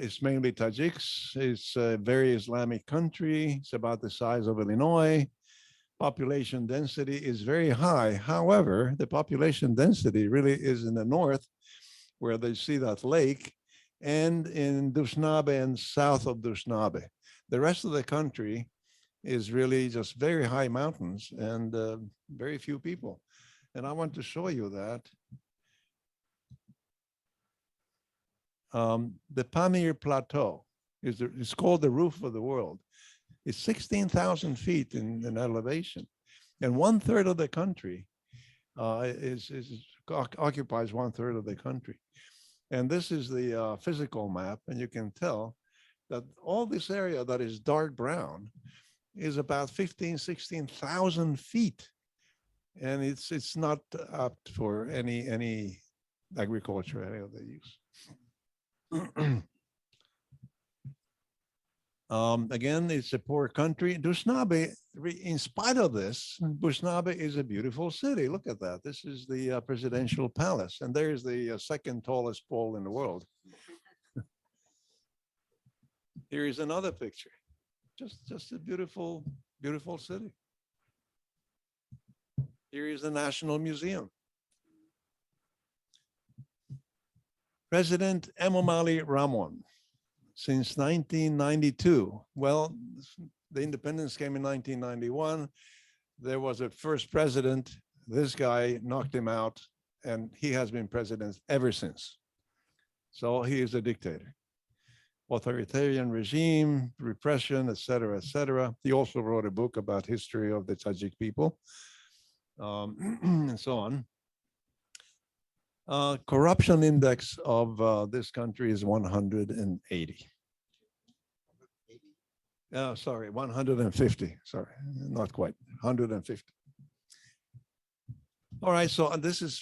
It's mainly Tajiks. It's a very Islamic country. It's about the size of Illinois. Population density is very high. However, the population density really is in the north, where they see that lake, and in Dushanbe and south of Dushanbe. The rest of the country is really just very high mountains and very few people. And I want to show you that. The Pamir Plateau it's called the roof of the world. It's 16,000 feet in elevation, and 1/3 of the country occupies 1/3 of the country. And this is the physical map, and you can tell that all this area that is dark brown is about 16,000 feet, and it's not apt for any agriculture, any other use. Again, it's a poor country. Dushanbe, in spite of this, Dushanbe is a beautiful city. Look at that. This is the presidential palace, and there's the second tallest pole in the world. Here is another picture. Just a beautiful, beautiful city. Here is the National Museum. President Emomali Rahmon, since 1992. Well, the independence came in 1991. There was a first president. This guy knocked him out, and he has been president ever since. So he is a dictator. Authoritarian regime, repression, et cetera, et cetera. He also wrote a book about history of the Tajik people, and so on. Corruption index of this country is 180. Sorry, 150. Sorry, not quite, 150. All right, so this is,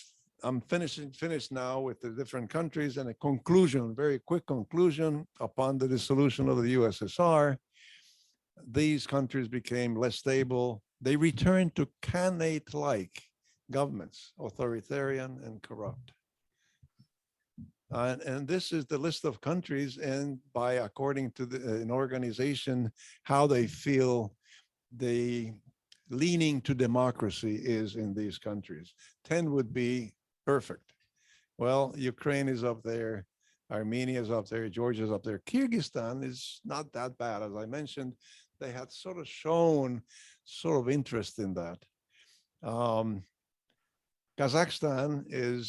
I'm finished now with the different countries, and a conclusion, very quick conclusion. Upon the dissolution of the USSR, these countries became less stable. They returned to Khanate-like governments, authoritarian and corrupt. And this is the list of countries, and by according to an organization, how they feel the leaning to democracy is in these countries. 10 would be perfect. Well, Ukraine is up there, Armenia is up there, Georgia is up there. Kyrgyzstan is not that bad. As I mentioned, they had sort of shown sort of interest in that. Kazakhstan is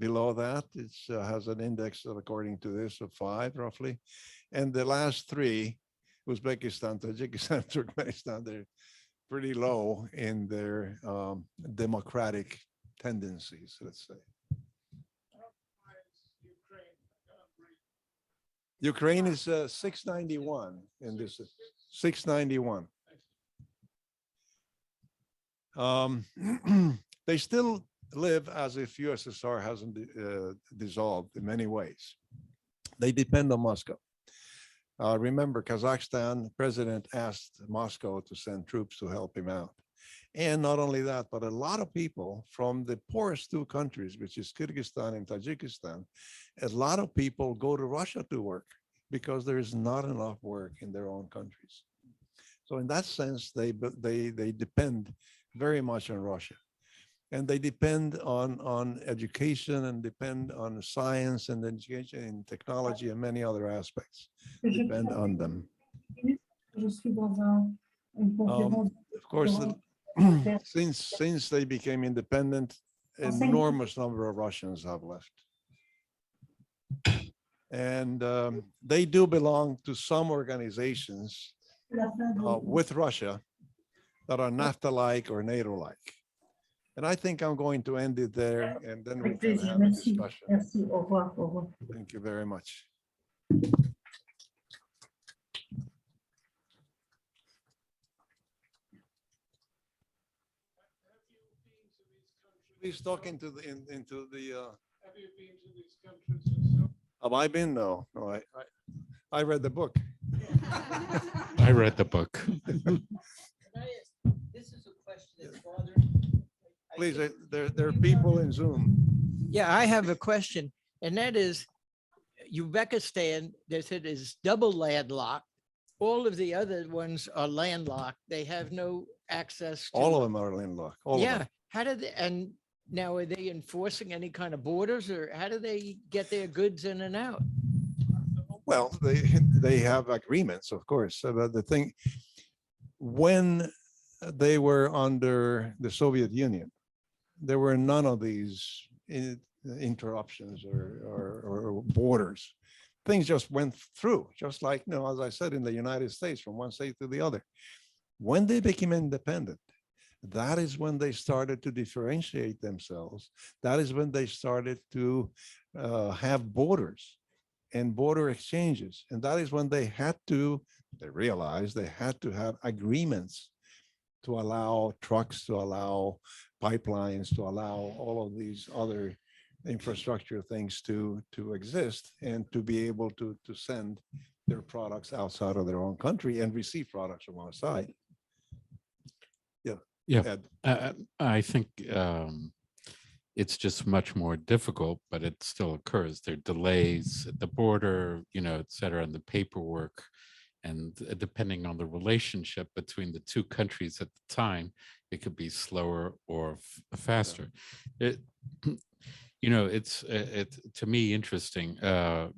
below that. It has an index of, according to this, of 5 roughly. And the last 3, Uzbekistan, Tajikistan, Turkmenistan, they're pretty low in their democratic tendencies, let's say. Ukraine is 691 in this, 691. They still live as if USSR hasn't dissolved in many ways. They depend on Moscow. Remember, Kazakhstan president asked Moscow to send troops to help him out. And not only that, but a lot of people from the poorest 2 countries, which is Kyrgyzstan and Tajikistan, a lot of people go to Russia to work because there is not enough work in their own countries. So in that sense, they depend very much on Russia. And they depend on education and depend on science and education and technology and many other aspects depend on them. Of course, since they became independent, an enormous number of Russians have left. And they do belong to some organizations with Russia that are NAFTA-like or NATO-like. And I think I'm going to end it there, and then we can have a discussion. Thank you very much. He's talking to the into the
Have you been to these countries yourself?
Have I been? No, no, I read the book.
I read the book.
This is a question that's bothering.
Please, there are people in Zoom.
Yeah, I have a question, and that is Uzbekistan, they said is double landlocked. All of the other ones are landlocked. They have no access to.
All of them are landlocked. All of
Yeah,
them.
how did they, and now are they enforcing any kind of borders, or how do they get their goods in and out?
Well, they have agreements, of course. So the thing, when they were under the Soviet Union, there were none of these interruptions or borders. Things just went through, just like, as I said, in the United States, from one state to the other. When they became independent, that is when they started to differentiate themselves. That is when they started to have borders and border exchanges. And that is when they realized they had to have agreements to allow trucks, to allow pipelines, to allow all of these other infrastructure things to exist and to be able to send their products outside of their own country and receive products from outside.
Yeah.
Ed.
I think it's just much more difficult, but it still occurs. There are delays at the border, et cetera, and the paperwork. And depending on the relationship between the two countries at the time, it could be slower or faster. It's to me interesting,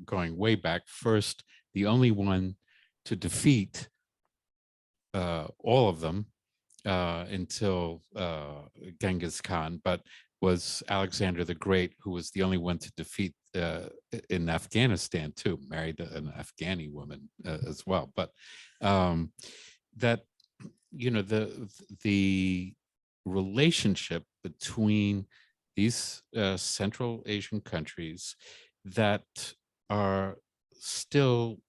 going way back. First, the only one to defeat all of them until Genghis Khan, but was Alexander the Great, who was the only one to defeat in Afghanistan too, married an Afghani woman as well. But that, the relationship between these Central Asian countries that are still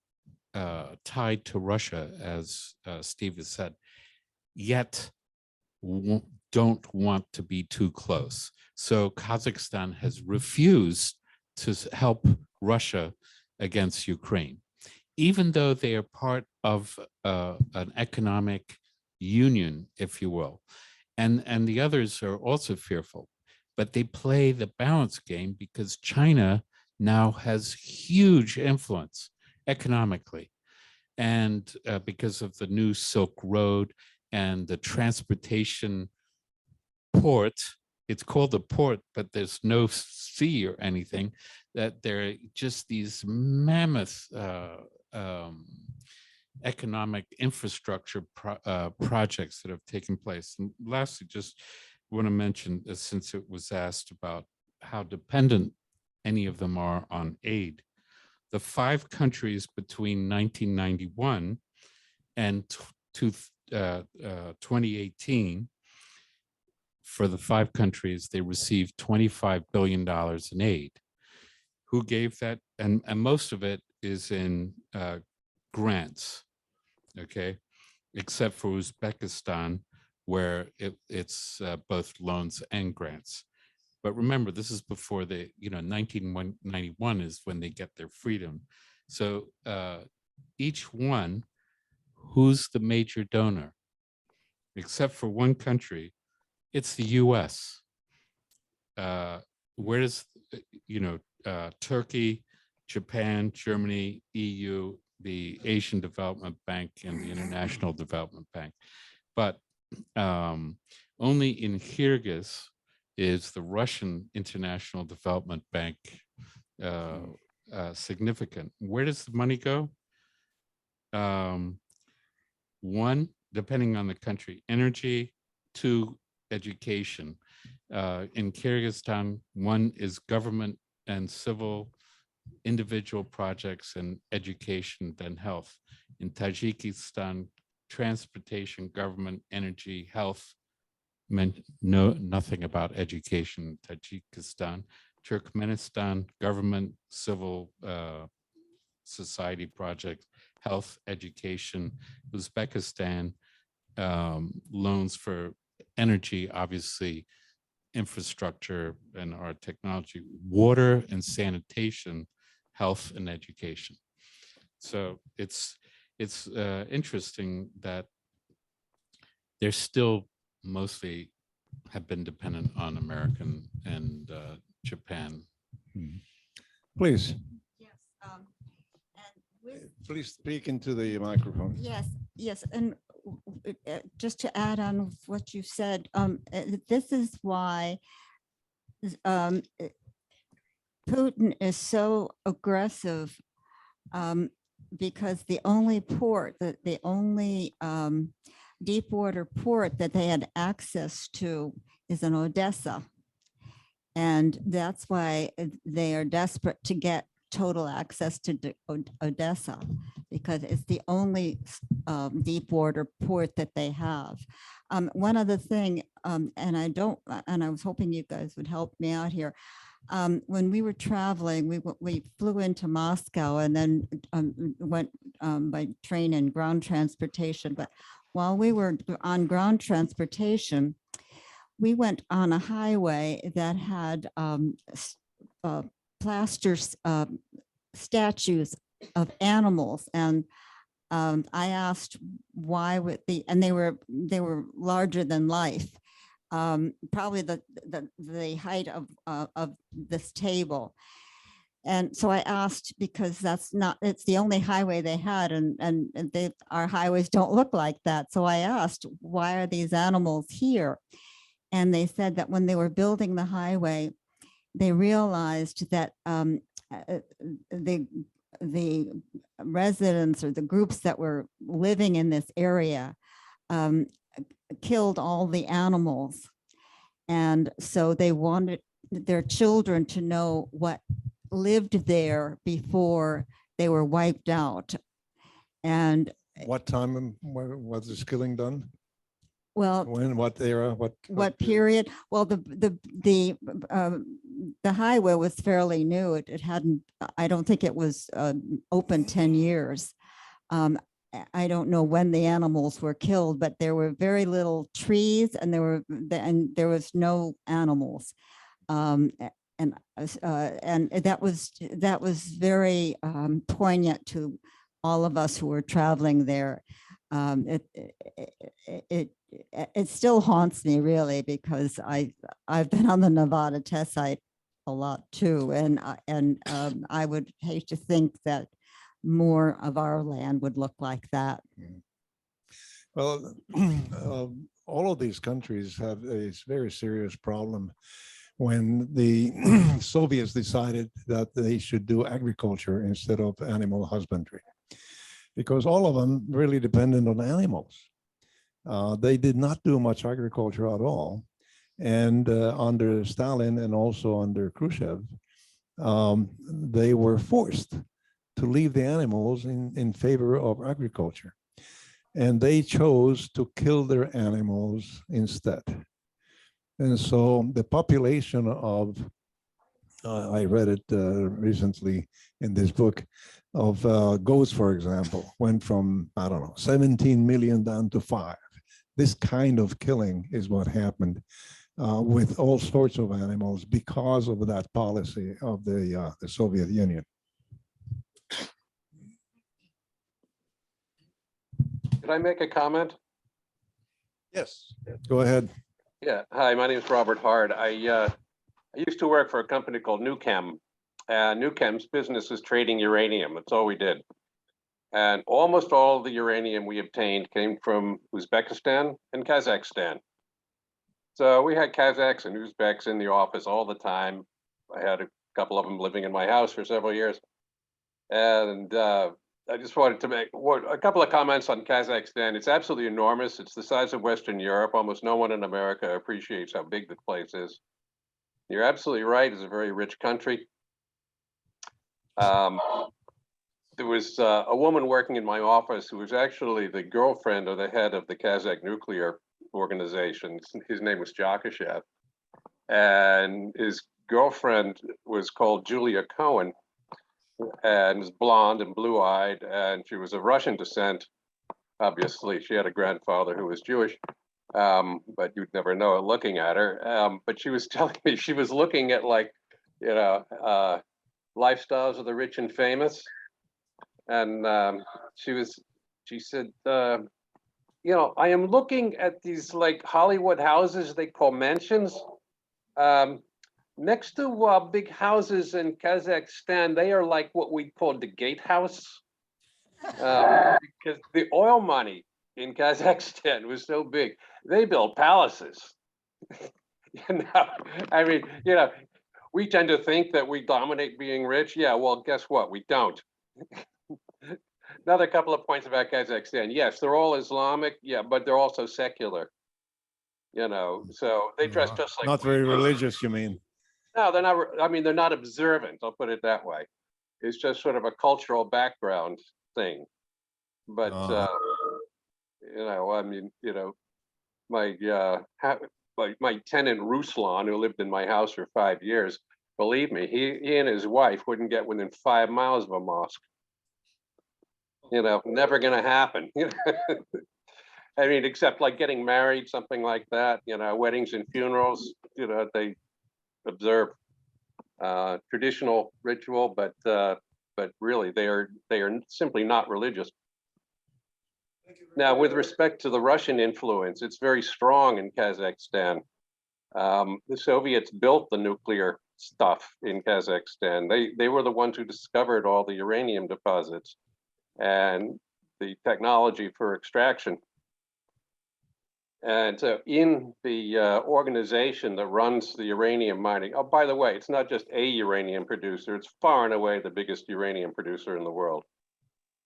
tied to Russia, as Steve has said, yet don't want to be too close. So Kazakhstan has refused to help Russia against Ukraine, even though they are part of an economic union, if you will. And the others are also fearful, but they play the balance game because China now has huge influence economically. And because of the new Silk Road and the transportation port, it's called a port, but there's no sea or anything, that there are just these mammoth economic infrastructure projects that have taken place. And lastly, just want to mention, since it was asked about how dependent any of them are on aid, the 5 countries between 1991 and 2018, for the 5 countries, they received $25 billion in aid. Who gave that? And most of it is in grants, okay, except for Uzbekistan, where it's both loans and grants. But remember, this is before 1991 is when they get their freedom. So each one, who's the major donor? Except for one country, it's the US. Where does, Turkey, Japan, Germany, EU, the Asian Development Bank, and the International Development Bank. But only in Kyrgyz is the Russian International Development Bank significant. Where does the money go? 1, depending on the country, energy, 2, education. In Kyrgyzstan, 1 is government and civil individual projects and education, then health. In Tajikistan, transportation, government, energy, health. Nothing about education. Tajikistan, Turkmenistan, government, civil society projects, health, education. Uzbekistan, loans for energy, obviously infrastructure and our technology, water and sanitation, health and education. So it's interesting that they're still mostly have been dependent on American and Japan.
Please,
Yes. And with
please speak into the microphone.
Yes, yes, and just to add on what you said, this is why Putin is so aggressive, because the only port, the only deep water port that they had access to is in Odessa. And that's why they are desperate to get total access to Odessa, because it's the only deep water port that they have. One other thing, and I was hoping you guys would help me out here. When we were traveling, we flew into Moscow and then went by train and ground transportation. But while we were on ground transportation, we went on a highway that had plaster statues of animals, and I asked why would and they were larger than life, probably the height of this table. And so I asked, because it's the only highway they had, and our highways don't look like that. So I asked, why are these animals here? And they said that when they were building the highway, they realized that the residents or the groups that were living in this area killed all the animals. And so they wanted their children to know what lived there before they were wiped out. And
What time was this killing done?
well,
When, what era,
what period? Well, the highway was fairly new. It hadn't, I don't think it was open 10 years. I don't know when the animals were killed, but there were very little trees, and there was no animals. And that was very poignant to all of us who were traveling there. It still haunts me, really, because I've been on the Nevada test site a lot too, and I would hate to think that more of our land would look like that.
Well, all of these countries have a very serious problem. When the Soviets decided that they should do agriculture instead of animal husbandry, because all of them really depended on animals. They did not do much agriculture at all. And under Stalin and also under Khrushchev, they were forced to leave the animals in favor of agriculture. And they chose to kill their animals instead. And so the population of, I read it recently in this book, of goats, for example, went from, I don't know, 17 million down to 5. This kind of killing is what happened with all sorts of animals because of that policy of the Soviet Union.
Could I make a comment?
Yes, go ahead.
Yeah. Hi, my name is Robert Hard. I used to work for a company called Nuchem. Nuchem's business is trading uranium. That's all we did. And almost all the uranium we obtained came from Uzbekistan and Kazakhstan. So we had Kazakhs and Uzbeks in the office all the time. I had a couple of them living in my house for several years. And I just wanted to make a couple of comments on Kazakhstan. It's absolutely enormous. It's the size of Western Europe. Almost no one in America appreciates how big the place is. You're absolutely right. It's a very rich country. There was a woman working in my office who was actually the girlfriend of the head of the Kazakh nuclear organization. His name was Jakashev. And his girlfriend was called Julia Cohen, and was blonde and blue-eyed, and she was of Russian descent. Obviously, she had a grandfather who was Jewish. But you'd never know it looking at her. But she was telling me she was looking at like, lifestyles of the rich and famous. And she said, I am looking at these like Hollywood houses they call mansions. Next to big houses in Kazakhstan, they are like what we call the gatehouse. Because the oil money in Kazakhstan was so big, they built palaces. I mean, we tend to think that we dominate being rich. Yeah, well, guess what? We don't. Another couple of points about Kazakhstan. Yes, they're all Islamic. Yeah, but they're also secular. So they dress just like
Not
we
very
do.
religious, you mean?
No, they're not. I mean, they're not observant. I'll put it that way. It's just sort of a cultural background thing. But I mean, my my tenant Ruslan, who lived in my house for 5 years, believe me, he and his wife wouldn't get within 5 miles of a mosque. Never gonna happen. I mean, except like getting married, something like that. Weddings and funerals. They observe traditional ritual, but really they are simply not religious. Now, with respect to the Russian influence, it's very strong in Kazakhstan. The Soviets built the nuclear stuff in Kazakhstan. They were the ones who discovered all the uranium deposits and the technology for extraction. And so in the organization that runs the uranium mining, oh, by the way, it's not just a uranium producer, it's far and away the biggest uranium producer in the world.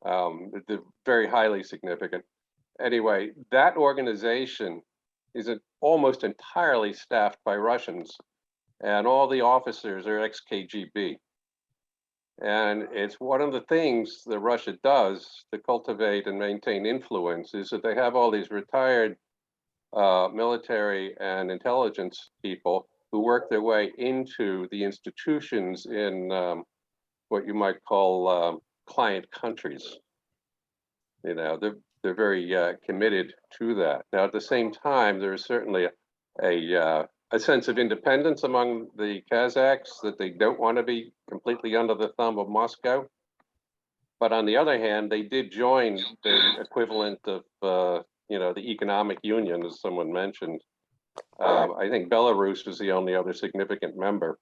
They're very highly significant. Anyway, that organization is almost entirely staffed by Russians, and all the officers are ex-KGB. And it's one of the things that Russia does to cultivate and maintain influence is that they have all these retired military and intelligence people who work their way into the institutions in what you might call client countries. They're very committed to that. Now, at the same time, there is certainly a sense of independence among the Kazakhs that they don't want to be completely under the thumb of Moscow. But on the other hand, they did join the equivalent of the economic union, as someone mentioned. I think Belarus was the only other significant member.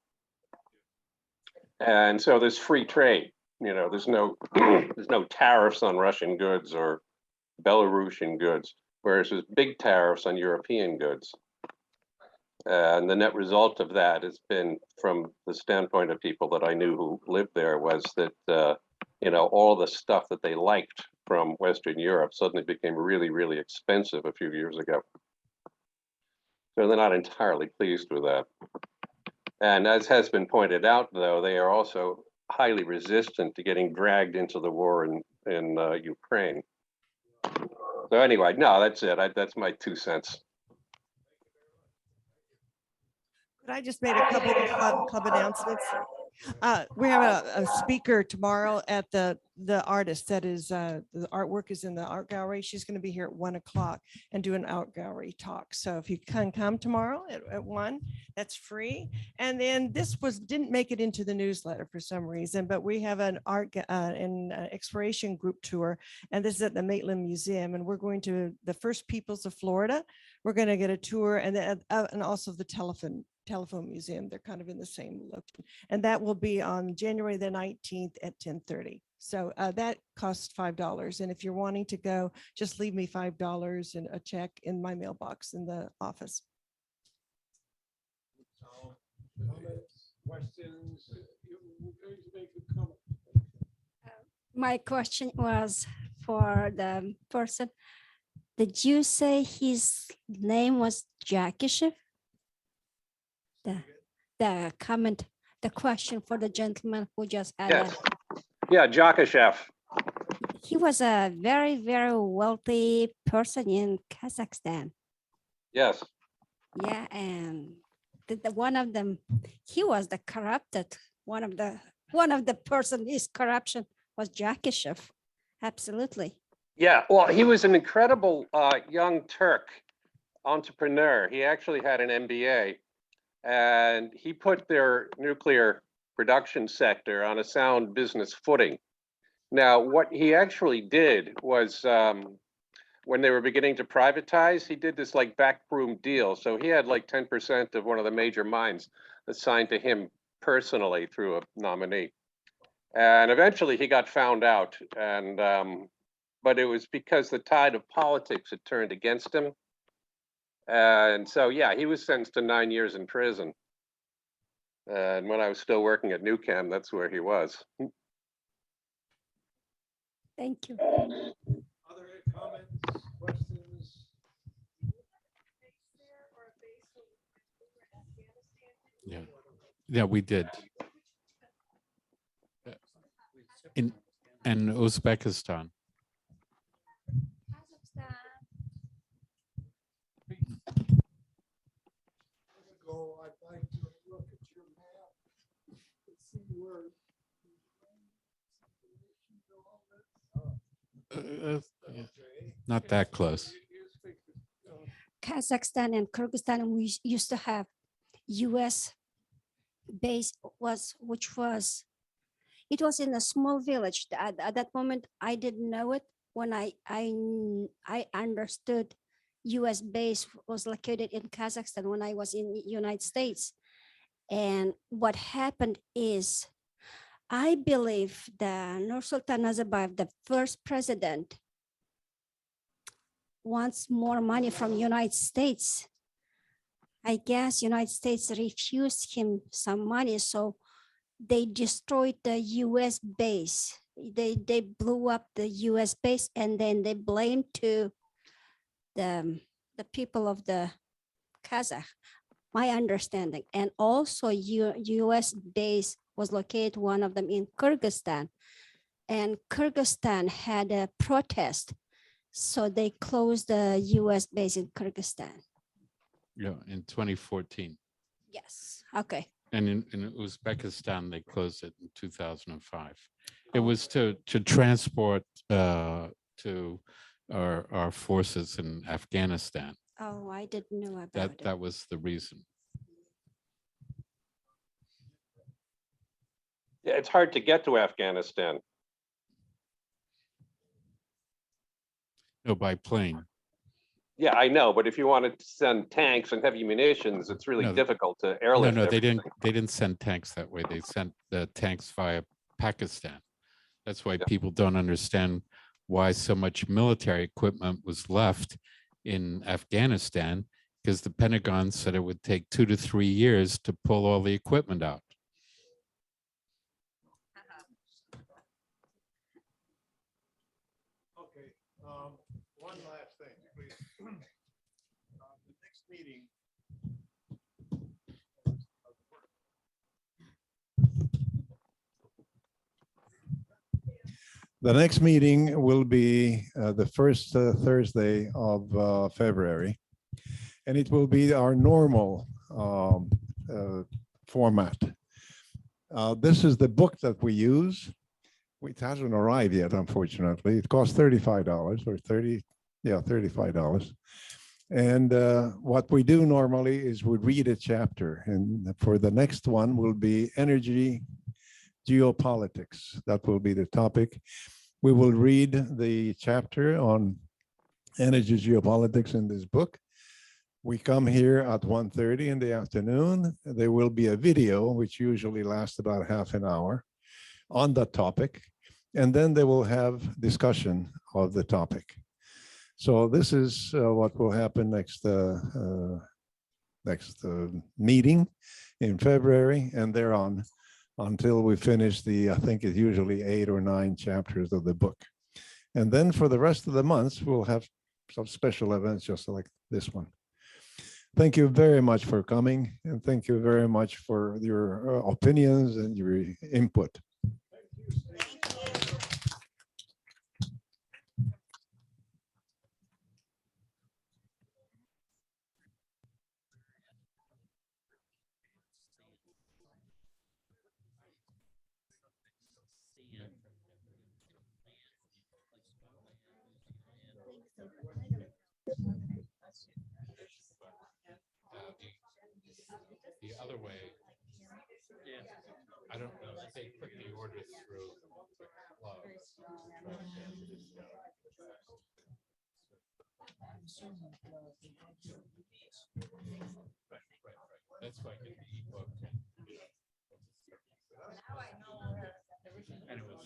And so there's free trade. There's no tariffs on Russian goods or Belarusian goods, whereas there's big tariffs on European goods. And the net result of that has been, from the standpoint of people that I knew who lived there, was that all the stuff that they liked from Western Europe suddenly became really, really expensive a few years ago. So they're not entirely pleased with that. And as has been pointed out, though, they are also highly resistant to getting dragged into the war in Ukraine. So anyway, no, that's it. That's my 2 cents.
Could I just make a couple of club announcements? We have a speaker tomorrow at the artist that is the artwork is in the art gallery. She's going to be here at 1 o'clock and do an art gallery talk. So if you can come tomorrow at 1, that's free. And then this didn't make it into the newsletter for some reason, but we have an art and exploration group tour, and this is at the Maitland Museum, and we're going to the First Peoples of Florida. We're going to get a tour, and also the telephone museum. They're kind of in the same location, and that will be on January the 19th at 10:30. So that costs $5, and if you're wanting to go, just leave me $5 and a check in my mailbox in the office.
Comments, questions? You're going to make a comment.
My question was for the person. Did you say his name was Jakishev? The question for the gentleman who just had
Yes. Yeah, Jakishev.
he was a very, very wealthy person in Kazakhstan.
Yes.
Yeah, and one of them, he was the corrupted. One of the person his corruption was Jakishev. Absolutely.
Yeah, well, he was an incredible young Turk entrepreneur. He actually had an MBA, and he put their nuclear production sector on a sound business footing. Now, what he actually did was when they were beginning to privatize, he did this like backroom deal. So he had like 10% of one of the major mines assigned to him personally through a nominee. And eventually he got found out. And but it was because the tide of politics had turned against him. And so, yeah, he was sentenced to 9 years in prison. And when I was still working at Newcam, that's where he was.
Thank you.
Other comments, questions?
Yeah, yeah, we did. In Uzbekistan.
Go, I'd like to look at your map and see where.
Yeah, not that close.
Kazakhstan and Kyrgyzstan, we used to have US base it was in a small village. At that moment, I didn't know it. When I understood US base was located in Kazakhstan when I was in the United States. And what happened is, I believe that Nursultan Nazarbayev, the first president, wants more money from United States. I guess United States refused him some money, so they destroyed the US base. They blew up the US base, and then they blamed to the people of the Kazakh, my understanding. And also US base was located, one of them in Kyrgyzstan. And Kyrgyzstan had a protest, so they closed the US base in Kyrgyzstan.
Yeah, in 2014.
Yes, okay.
And in Uzbekistan, they closed it in 2005. It was to transport to our forces in Afghanistan.
Oh, I didn't know about it.
That was the reason.
Yeah, it's hard to get to Afghanistan.
No, by plane.
Yeah, I know, but if you want to send tanks and heavy munitions, it's really
No,
difficult to
No,
airlift.
no,
everything.
they didn't send tanks that way. They sent the tanks via Pakistan. That's why people don't understand why so much military equipment was left in Afghanistan, because the Pentagon said it would take 2 to 3 years to pull all the equipment out.
Okay, one last thing, please. The next meeting. The next meeting will be the first Thursday of February, and it will be our normal format. This is the book that we use. It hasn't arrived yet, unfortunately. It costs $35 or $35. And what we do normally is we read a chapter, and for the next one will be energy geopolitics. That will be the topic. We will read the chapter on energy geopolitics in this book. We come here at 1:30 in the afternoon. There will be a video, which usually lasts about half an hour, on that topic. And then they will have discussion of the topic. So this is what will happen next meeting in February and thereon, until we finish I think it's usually 8 or 9 chapters of the book. And then for the rest of the months, we'll have some special events just like this one. Thank you very much for coming, and thank you very much for your opinions and your input.
the other way. I don't know if they put the order through. That's why I get the ebook. Anyways.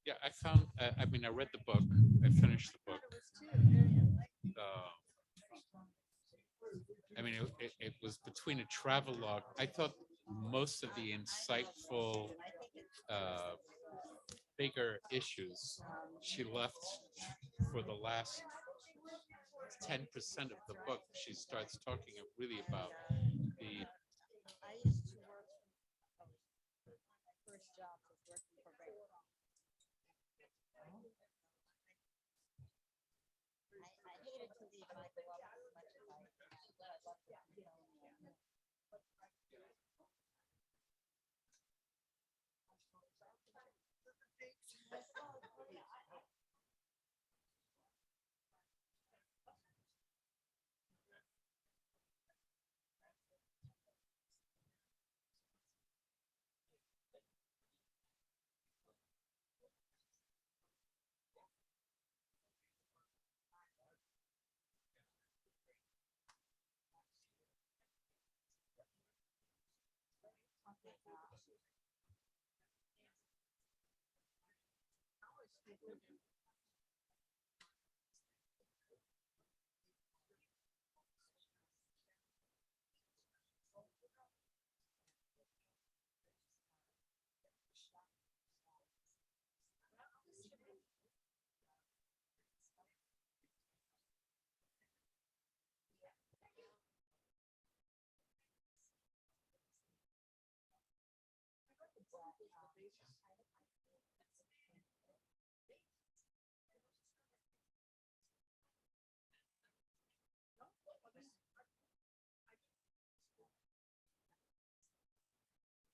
Yeah, I found, I mean, I read the book, I finished the book. I mean, it was between a travelogue. I thought most of the insightful, bigger issues she left for the last 10% of the book. She starts talking really about the.
I used to work, my first job was working for Bertha. I hated to leave my go up as much as I loved it.